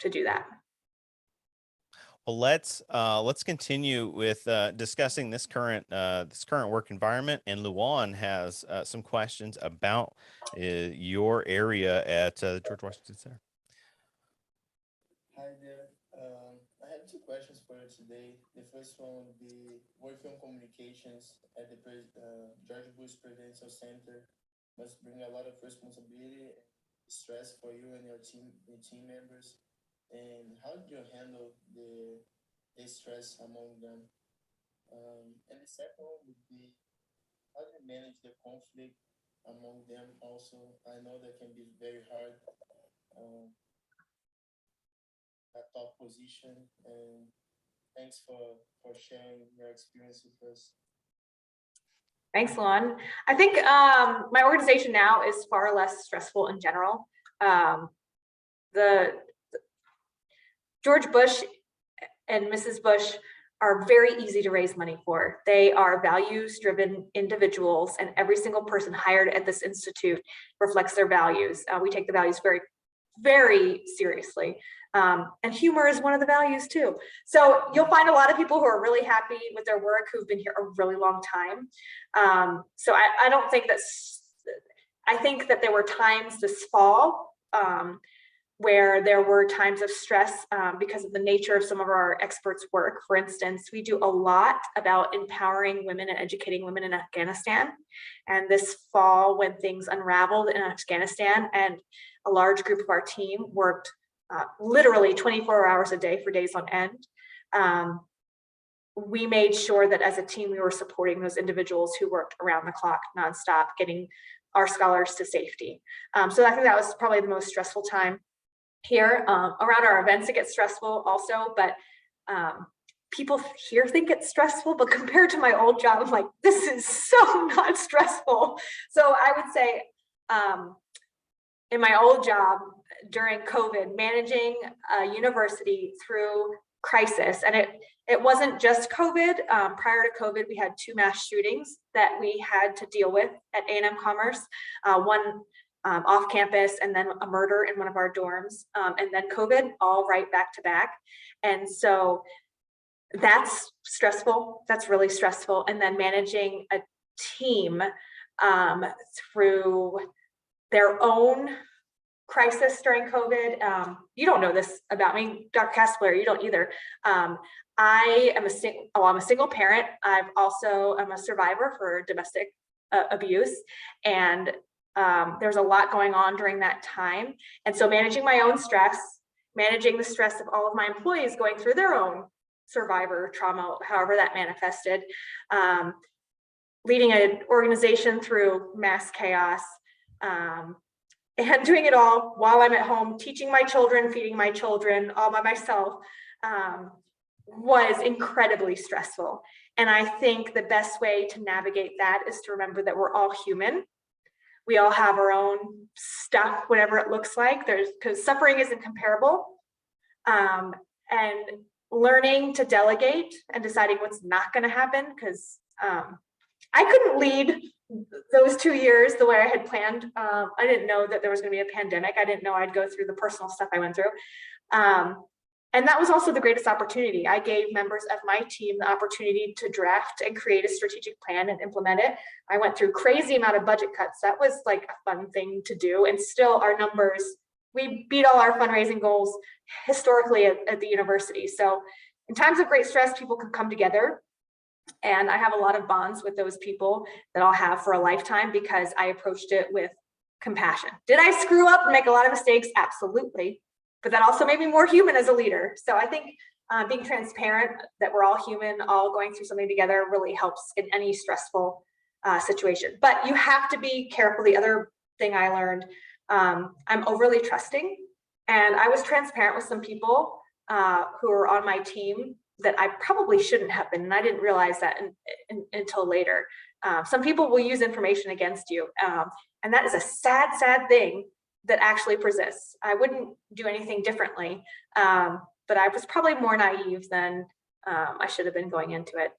to do that. Well, let's continue with discussing this current work environment. And Luan has some questions about your area at the George Washington Center. Hi there. I have two questions for you today. The first one would be, working on communications at the George Bush Presidential Center must bring a lot of responsibility and stress for you and your team members. And how do you handle the stress among them? And the second one would be, how do you manage the conflict among them also? I know that can be very hard. A top position, and thanks for sharing your experience with us. Thanks, Luan. I think my organization now is far less stressful in general. The George Bush and Mrs. Bush are very easy to raise money for. They are values-driven individuals, and every single person hired at this institute reflects their values. We take the values very, very seriously. And humor is one of the values too. So you'll find a lot of people who are really happy with their work who've been here a really long time. So I don't think I think that there were times this fall where there were times of stress because of the nature of some of our experts' work. For instance, we do a lot about empowering women and educating women in Afghanistan. And this fall, when things unraveled in Afghanistan and a large group of our team worked literally 24 hours a day for days on end, we made sure that as a team, we were supporting those individuals who worked around the clock, nonstop, getting our scholars to safety. So I think that was probably the most stressful time here. Around our events, it gets stressful also, but people here think it's stressful, but compared to my old job, I'm like, this is so not stressful. So I would say in my old job during COVID, managing a university through crisis, and it wasn't just COVID. Prior to COVID, we had 2 mass shootings that we had to deal with at A&M Commerce, one off campus, and then a murder in one of our dorms, and then COVID, all right back to back. And so that's stressful. That's really stressful. And then managing a team through their own crisis during COVID. You don't know this about me, Dr. Castleberry, you don't either. I am I'm a single parent. I'm a survivor for domestic abuse. And there's a lot going on during that time. And so managing my own stress, managing the stress of all of my employees going through their own survivor trauma, however that manifested, leading an organization through mass chaos, and doing it all while I'm at home, teaching my children, feeding my children all by myself, was incredibly stressful. And I think the best way to navigate that is to remember that we're all human. We all have our own stuff, whatever it looks like. Because suffering isn't comparable. And learning to delegate and deciding what's not going to happen, because I couldn't lead those 2 years the way I had planned. I didn't know that there was going to be a pandemic. I didn't know I'd go through the personal stuff I went through. And that was also the greatest opportunity. I gave members of my team the opportunity to draft and create a strategic plan and implement it. I went through crazy amount of budget cuts. That was like a fun thing to do. And still our numbers, we beat all our fundraising goals historically at the university. So in times of great stress, people can come together. And I have a lot of bonds with those people that I'll have for a lifetime because I approached it with compassion. Did I screw up and make a lot of mistakes? Absolutely. But that also made me more human as a leader. So I think being transparent that we're all human, all going through something together really helps in any stressful situation. But you have to be careful. The other thing I learned, I'm overly trusting. And I was transparent with some people who were on my team that I probably shouldn't have been. And I didn't realize that until later. Some people will use information against you. And that is a sad, sad thing that actually persists. I wouldn't do anything differently, but I was probably more naive than I should have been going into it.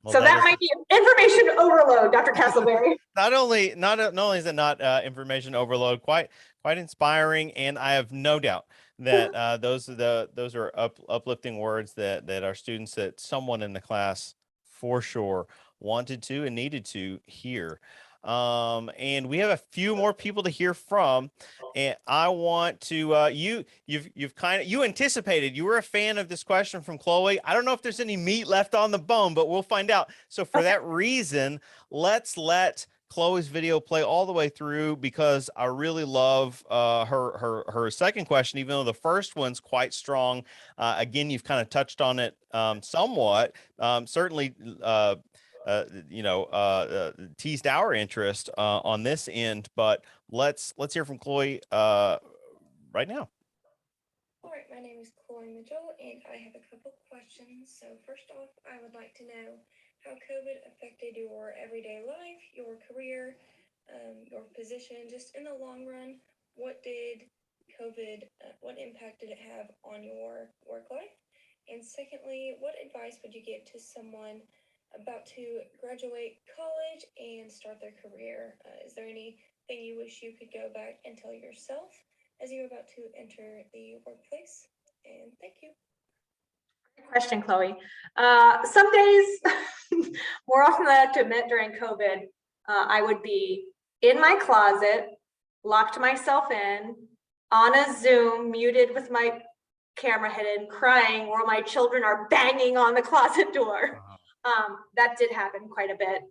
Well, so that might be information overload, Dr. Castleberry. Not only is it not information overload, quite inspiring, and I have no doubt that those are uplifting words that our students, that someone in the class for sure wanted to and needed to hear. And we have a few more people to hear from, and I want to you anticipated, you were a fan of this question from Chloe. I don't know if there's any meat left on the bone, but we'll find out. So for that reason, let's let Chloe's video play all the way through, because I really love her second question, even though the first one's quite strong. Again, you've kind of touched on it somewhat. Certainly teased our interest on this end, but let's hear from Chloe right now. All right, my name is Chloe Mitchell, and I have a couple questions. So first off, I would like to know how COVID affected your everyday life, your career, your position, just in the long run. What did COVID, what impact did it have on your work life? And secondly, what advice would you give to someone about to graduate college and start their career? Is there anything you wish you could go back and tell yourself as you're about to enter the workplace? And thank you. Good question, Chloe. Some days, more often than I have to admit, during COVID, I would be in my closet, locked myself in, on a Zoom, muted with my camera hidden, crying while my children are banging on the closet door. That did happen quite a bit.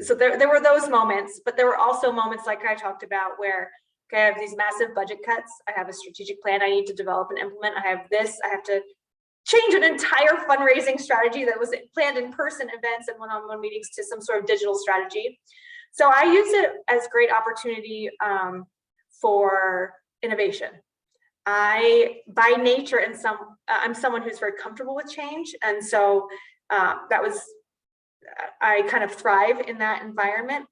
So there were those moments, but there were also moments like I talked about where, okay, I have these massive budget cuts. I have a strategic plan I need to develop and implement. I have this, I have to change an entire fundraising strategy that was planned in person events and one-on-one meetings to some sort of digital strategy. So I use it as great opportunity for innovation. By nature, I'm someone who's very comfortable with change. And so I kind of thrive in that environment.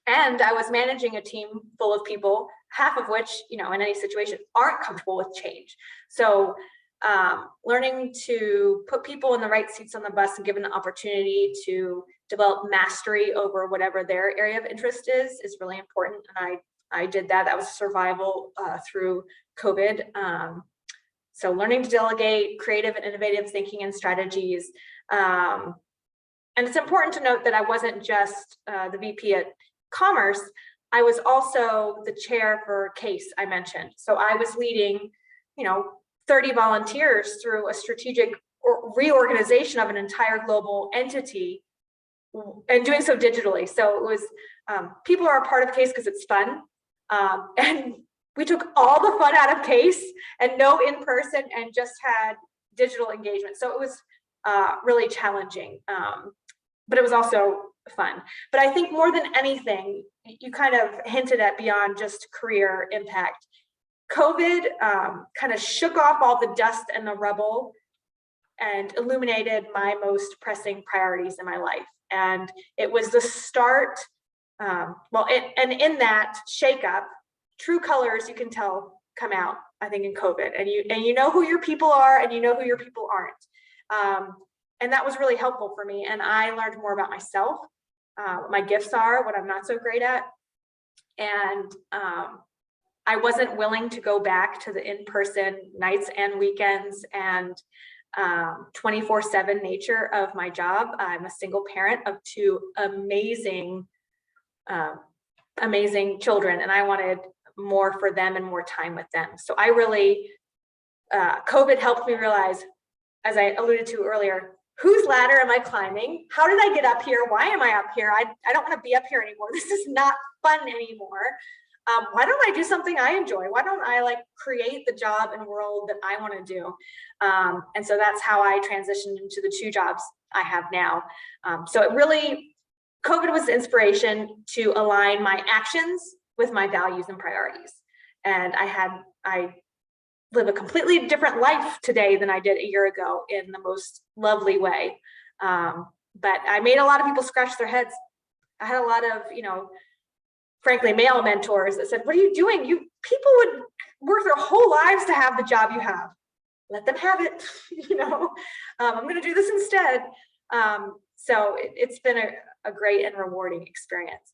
And I was managing a team full of people, half of which, in any situation aren't comfortable with change. So learning to put people in the right seats on the bus and given the opportunity to develop mastery over whatever their area of interest is really important. And I did that. That was survival through COVID. So learning to delegate, creative and innovative thinking and strategies. And it's important to note that I wasn't just the VP at Commerce. I was also the chair for CASE I mentioned. So I was leading, 30 volunteers through a strategic reorganization of an entire global entity and doing so digitally. So it was, people are a part of CASE because it's fun. And we took all the fun out of CASE and no in-person and just had digital engagement. So it was really challenging, but it was also fun. But I think more than anything, you kind of hinted at beyond just career impact. COVID kind of shook off all the dust and the rubble and illuminated my most pressing priorities in my life. And it was the start, and in that shakeup, true colors you can tell come out, I think, in COVID. And you know who your people are and you know who your people aren't. And that was really helpful for me. And I learned more about myself, what my gifts are, what I'm not so great at. And I wasn't willing to go back to the in-person nights and weekends and 24/7 nature of my job. I'm a single parent of two amazing children, and I wanted more for them and more time with them. So I really, COVID helped me realize, as I alluded to earlier, whose ladder am I climbing? How did I get up here? Why am I up here? I don't want to be up here anymore. This is not fun anymore. Why don't I do something I enjoy? Why don't I create the job and world that I want to do? And so that's how I transitioned into the two jobs I have now. So it really, COVID was the inspiration to align my actions with my values and priorities. And I live a completely different life today than I did a year ago in the most lovely way. But I made a lot of people scratch their heads. I had a lot of, frankly, male mentors that said, what are you doing? People would work their whole lives to have the job you have. Let them have it. I'm going to do this instead. So it's been a great and rewarding experience.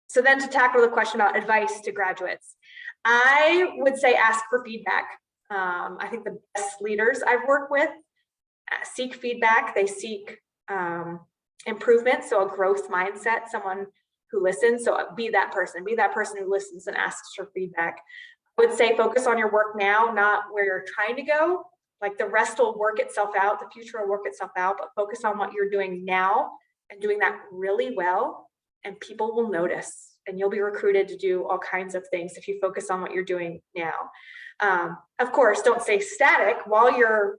So then to tackle the question about advice to graduates, I would say ask for feedback. I think the best leaders I've worked with seek feedback. They seek improvement, so a growth mindset, someone who listens. So be that person who listens and asks for feedback. I would say focus on your work now, not where you're trying to go. The rest will work itself out, the future will work itself out, but focus on what you're doing now and doing that really well, and people will notice, and you'll be recruited to do all kinds of things if you focus on what you're doing now. Of course, don't stay static while you're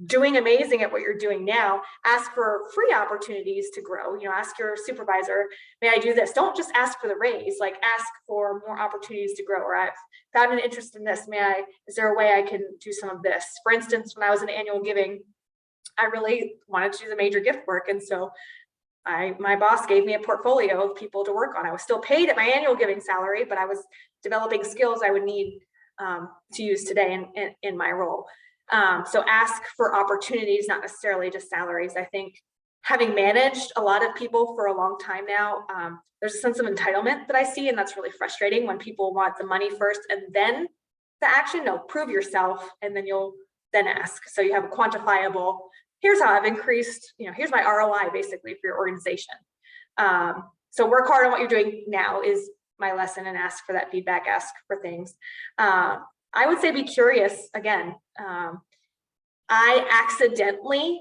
doing amazing at what you're doing now. Ask for free opportunities to grow. Ask your supervisor, may I do this? Don't just ask for the raise, ask for more opportunities to grow. Or I've found an interest in this. Is there a way I can do some of this? For instance, when I was in annual giving, I really wanted to do the major gift work. And so my boss gave me a portfolio of people to work on. I was still paid at my annual giving salary, but I was developing skills I would need to use today in my role. So ask for opportunities, not necessarily just salaries. I think having managed a lot of people for a long time now, there's a sense of entitlement that I see, and that's really frustrating when people want the money first and then the action. No, prove yourself, and then you'll then ask. So you have a quantifiable, here's how I've increased, here's my ROI basically for your organization. So work hard on what you're doing now is my lesson, and ask for that feedback, ask for things. I would say be curious again. I accidentally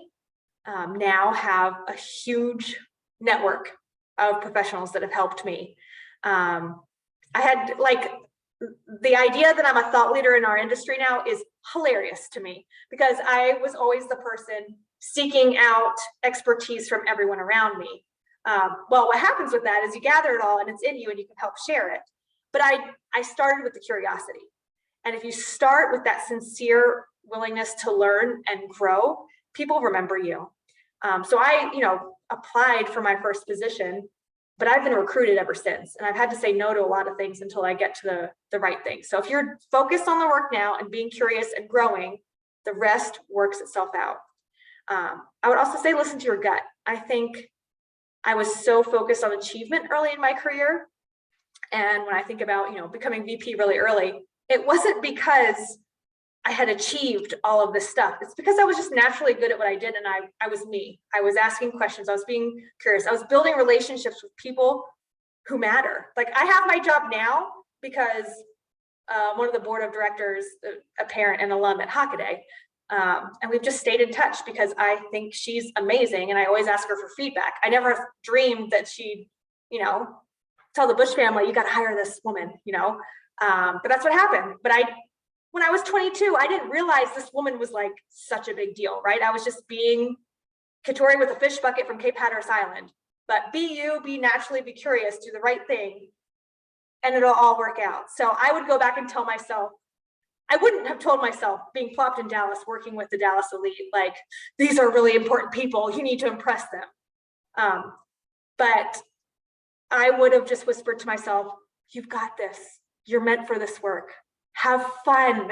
now have a huge network of professionals that have helped me. I had the idea that I'm a thought leader in our industry now is hilarious to me, because I was always the person seeking out expertise from everyone around me. Well, what happens with that is you gather it all and it's in you and you can help share it. But I started with the curiosity. And if you start with that sincere willingness to learn and grow, people remember you. So I, applied for my first position, but I've been recruited ever since. And I've had to say no to a lot of things until I get to the right thing. So if you're focused on the work now and being curious and growing, the rest works itself out. I would also say, listen to your gut. I think I was so focused on achievement early in my career. And when I think about, becoming VP really early, it wasn't because I had achieved all of this stuff. It's because I was just naturally good at what I did. And I was me. I was asking questions. I was being curious. I was building relationships with people who matter. Like, I have my job now because one of the board of directors, a parent and alum at Hockaday, and we've just stayed in touch because I think she's amazing. And I always ask her for feedback. I never dreamed that she'd, tell the Bush family, you got to hire this woman, but that's what happened. But when I was 22, I didn't realize this woman was like such a big deal, right? I was just being Keturi with a fish bucket from Cape Hatteras Island. But be you, be naturally, be curious, do the right thing, and it'll all work out. So I would go back and tell myself, I wouldn't have told myself being plopped in Dallas, working with the Dallas elite, like, these are really important people, you need to impress them. But I would have just whispered to myself, you've got this, you're meant for this work. Have fun,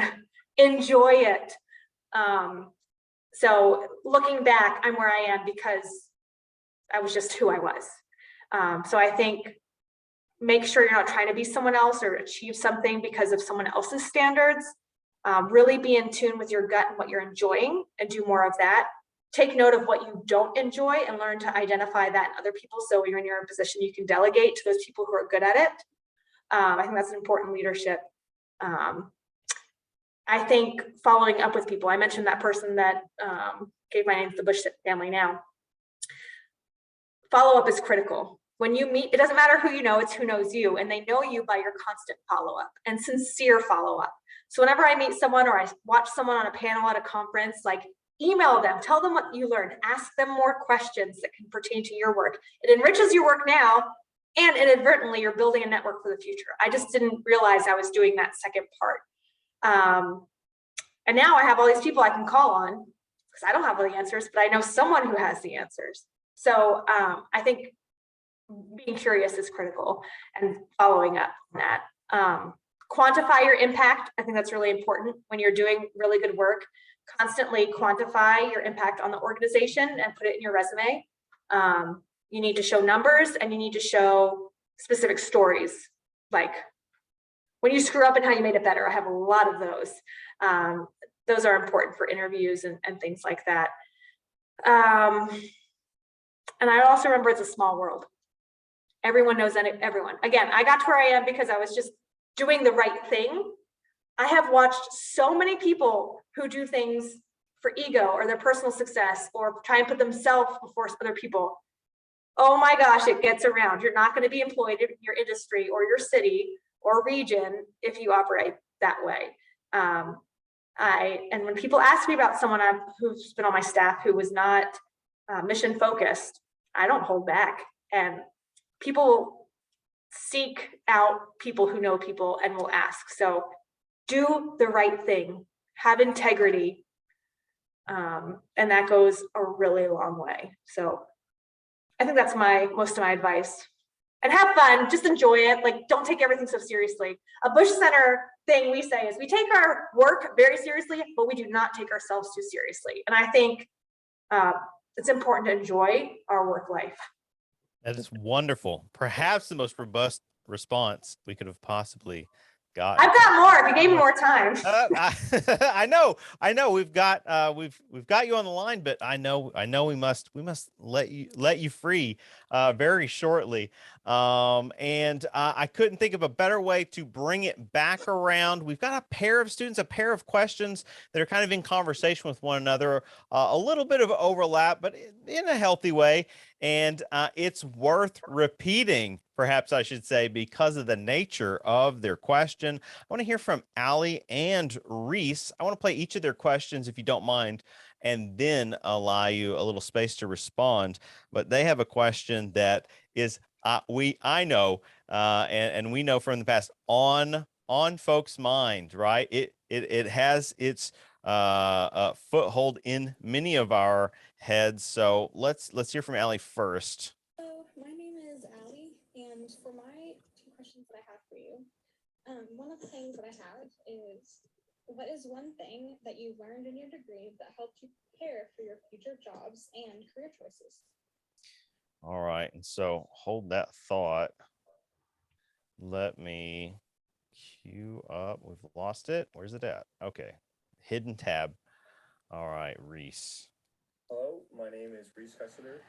enjoy it. So looking back, I'm where I am because I was just who I was. So I think make sure you're not trying to be someone else or achieve something because of someone else's standards. Really be in tune with your gut and what you're enjoying and do more of that. Take note of what you don't enjoy and learn to identify that in other people. So when you're in your position, you can delegate to those people who are good at it. I think that's an important leadership. I think following up with people, I mentioned that person that gave my name to the Bush family now. Follow up is critical. When you meet, it doesn't matter who you know, it's who knows you, and they know you by your constant follow-up and sincere follow-up. So whenever I meet someone or I watch someone on a panel at a conference, like, email them, tell them what you learned, ask them more questions that can pertain to your work. It enriches your work now, and inadvertently you're building a network for the future. I just didn't realize I was doing that second part. And now I have all these people I can call on because I don't have all the answers, but I know someone who has the answers. So I think being curious is critical and following up on that. Quantify your impact. I think that's really important when you're doing really good work. Constantly quantify your impact on the organization and put it in your resume. You need to show numbers and you need to show specific stories, like when you screw up and how you made it better. I have a lot of those. Those are important for interviews and things like that. And I also remember it's a small world. Everyone knows everyone. Again, I got to where I am because I was just doing the right thing. I have watched so many people who do things for ego or their personal success or try and put themselves before other people. Oh my gosh, it gets around. You're not going to be employed in your industry or your city or region if you operate that way. And when people ask me about someone who's been on my staff who was not mission focused, I don't hold back. And people seek out people who know people and will ask. So do the right thing, have integrity, and that goes a really long way. So I think that's most of my advice. And have fun, just enjoy it. Like, don't take everything so seriously. A Bush Center thing we say is we take our work very seriously, but we do not take ourselves too seriously. And I think it's important to enjoy our work life. That is wonderful. Perhaps the most robust response we could have possibly gotten. I've got more if you gave me more time. I know. We've got you on the line, but I know we must let you free very shortly. And I couldn't think of a better way to bring it back around. We've got a pair of students, a pair of questions that are kind of in conversation with one another, a little bit of overlap, but in a healthy way. And it's worth repeating, perhaps I should say, because of the nature of their question. I want to hear from Allie and Reese. I want to play each of their questions, if you don't mind, and then allow you a little space to respond. But they have a question that is, I know, and we know from the past, on folks' mind, right? It has its foothold in many of our heads. So let's hear from Allie first. So my name is Allie, and for my two questions that I have for you, one of the things that I have is, what is one thing that you learned in your degree that helped you prepare for your future jobs and career choices? All right, and so hold that thought. Let me queue up. We've lost it. Where's it at? Okay, hidden tab. All right, Reese. Hello, my name is Reese Castleberry.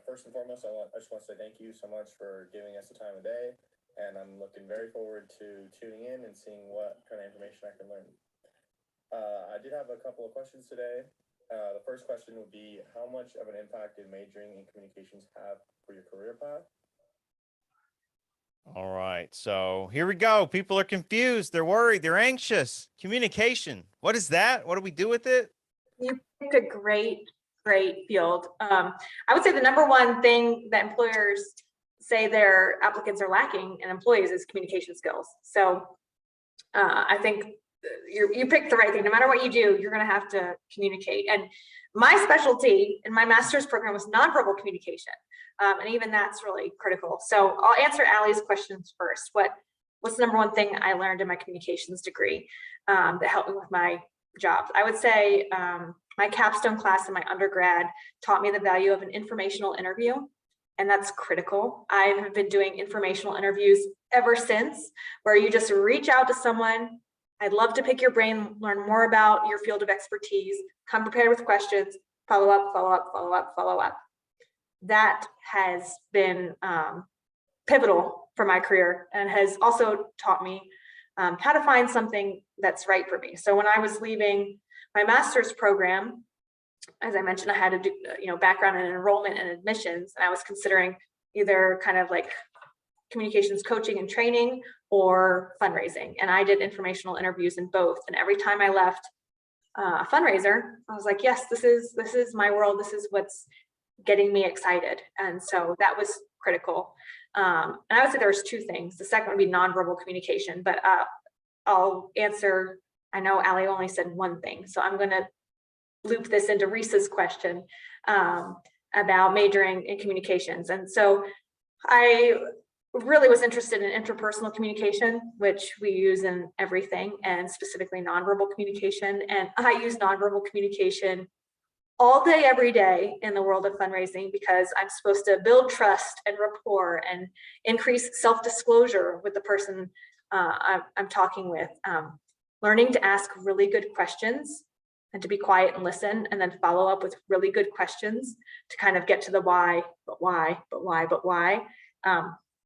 First and foremost, I just want to say thank you so much for giving us the time of day, and I'm looking very forward to tuning in and seeing what kind of information I can learn. I did have a couple of questions today. The first question would be, how much of an impact did majoring in communications have for your career path? All right, so here we go. People are confused. They're worried. They're anxious. Communication. What is that? What do we do with it? You picked a great field. I would say the number one thing that employers say their applicants are lacking in employees is communication skills. So I think you picked the right thing. No matter what you do, you're going to have to communicate. And my specialty in my master's program was nonverbal communication. And even that's really critical. So I'll answer Allie's questions first. What's the number one thing I learned in my communications degree that helped me with my jobs? I would say my capstone class in my undergrad taught me the value of an informational interview, and that's critical. I have been doing informational interviews ever since, where you just reach out to someone. I'd love to pick your brain, learn more about your field of expertise, come prepared with questions, follow up. That has been pivotal for my career and has also taught me how to find something that's right for me. So when I was leaving my master's program, as I mentioned, I had to do background in enrollment and admissions, and I was considering either kind of like communications coaching and training or fundraising. And I did informational interviews in both. And every time I left a fundraiser, I was like, yes, this is my world. This is what's getting me excited. And so that was critical. And I would say there's two things. The second would be nonverbal communication, but I'll answer, I know Allie only said one thing, so I'm going to loop this into Reese's question about majoring in communications. And so I really was interested in interpersonal communication, which we use in everything, and specifically nonverbal communication. And I use nonverbal communication all day, every day in the world of fundraising, because I'm supposed to build trust and rapport and increase self-disclosure with the person I'm talking with. Learning to ask really good questions and to be quiet and listen, and then follow up with really good questions to kind of get to the why, but why.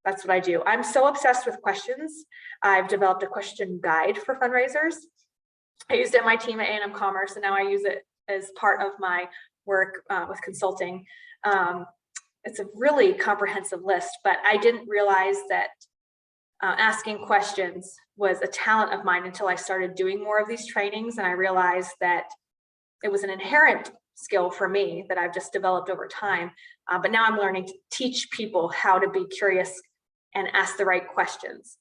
That's what I do. I'm so obsessed with questions. I've developed a question guide for fundraisers. I used it in my team at A&M Commerce, and now I use it as part of my work with consulting. It's a really comprehensive list, but I didn't realize that asking questions was a talent of mine until I started doing more of these trainings. And I realized that it was an inherent skill for me that I've just developed over time. But now I'm learning to teach people how to be curious and ask the right questions.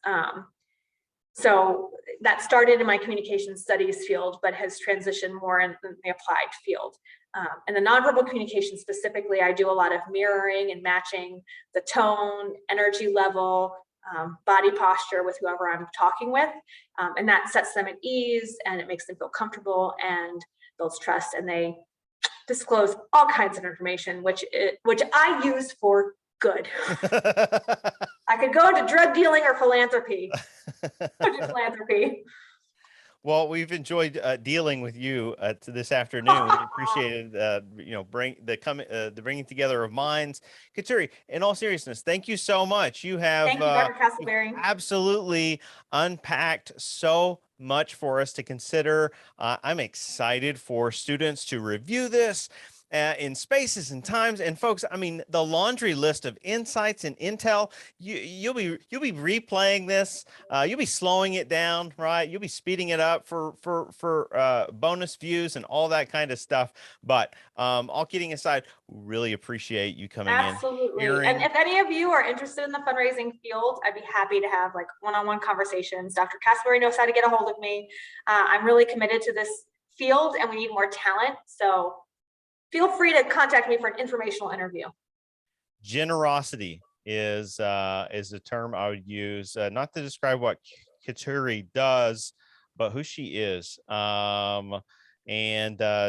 So that started in my communication studies field, but has transitioned more in the applied field. And the nonverbal communication specifically, I do a lot of mirroring and matching the tone, energy level, body posture with whoever I'm talking with. And that sets them at ease and it makes them feel comfortable and builds trust, and they disclose all kinds of information, which I use for good. I could go into drug dealing or philanthropy. Philanthropy. Well, we've enjoyed dealing with you this afternoon. We appreciated, the bringing together of minds. Katuri, in all seriousness, thank you so much. You have Thank you, Dr. you've Castleberry. absolutely unpacked so much for us to consider. I'm excited for students to review this in spaces and times. And folks, I mean, the laundry list of insights and intel, you'll be replaying this. You'll be slowing it down, right? You'll be speeding it up for bonus views and all that kind of stuff. But all kidding aside, really appreciate you coming Absolutely. in. And if any of you are interested in the fundraising field, I'd be happy to have like one-on-one conversations. Dr. Castleberry knows how to get a hold of me. I'm really committed to this field and we need more talent. So feel free to contact me for an informational interview. Generosity is a term I would use, not to describe what Keturi does, but who she is.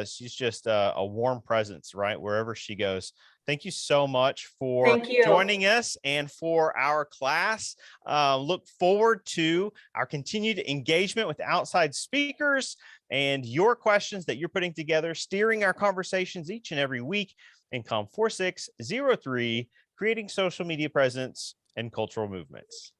She's just a warm presence, right, wherever she goes. Thank you so much for joining us and for our class. Look forward to our continued engagement with outside speakers and your questions that you're putting together, steering our conversations each and every week in COM 4603, Creating Social Media Presence and Cultural Movements.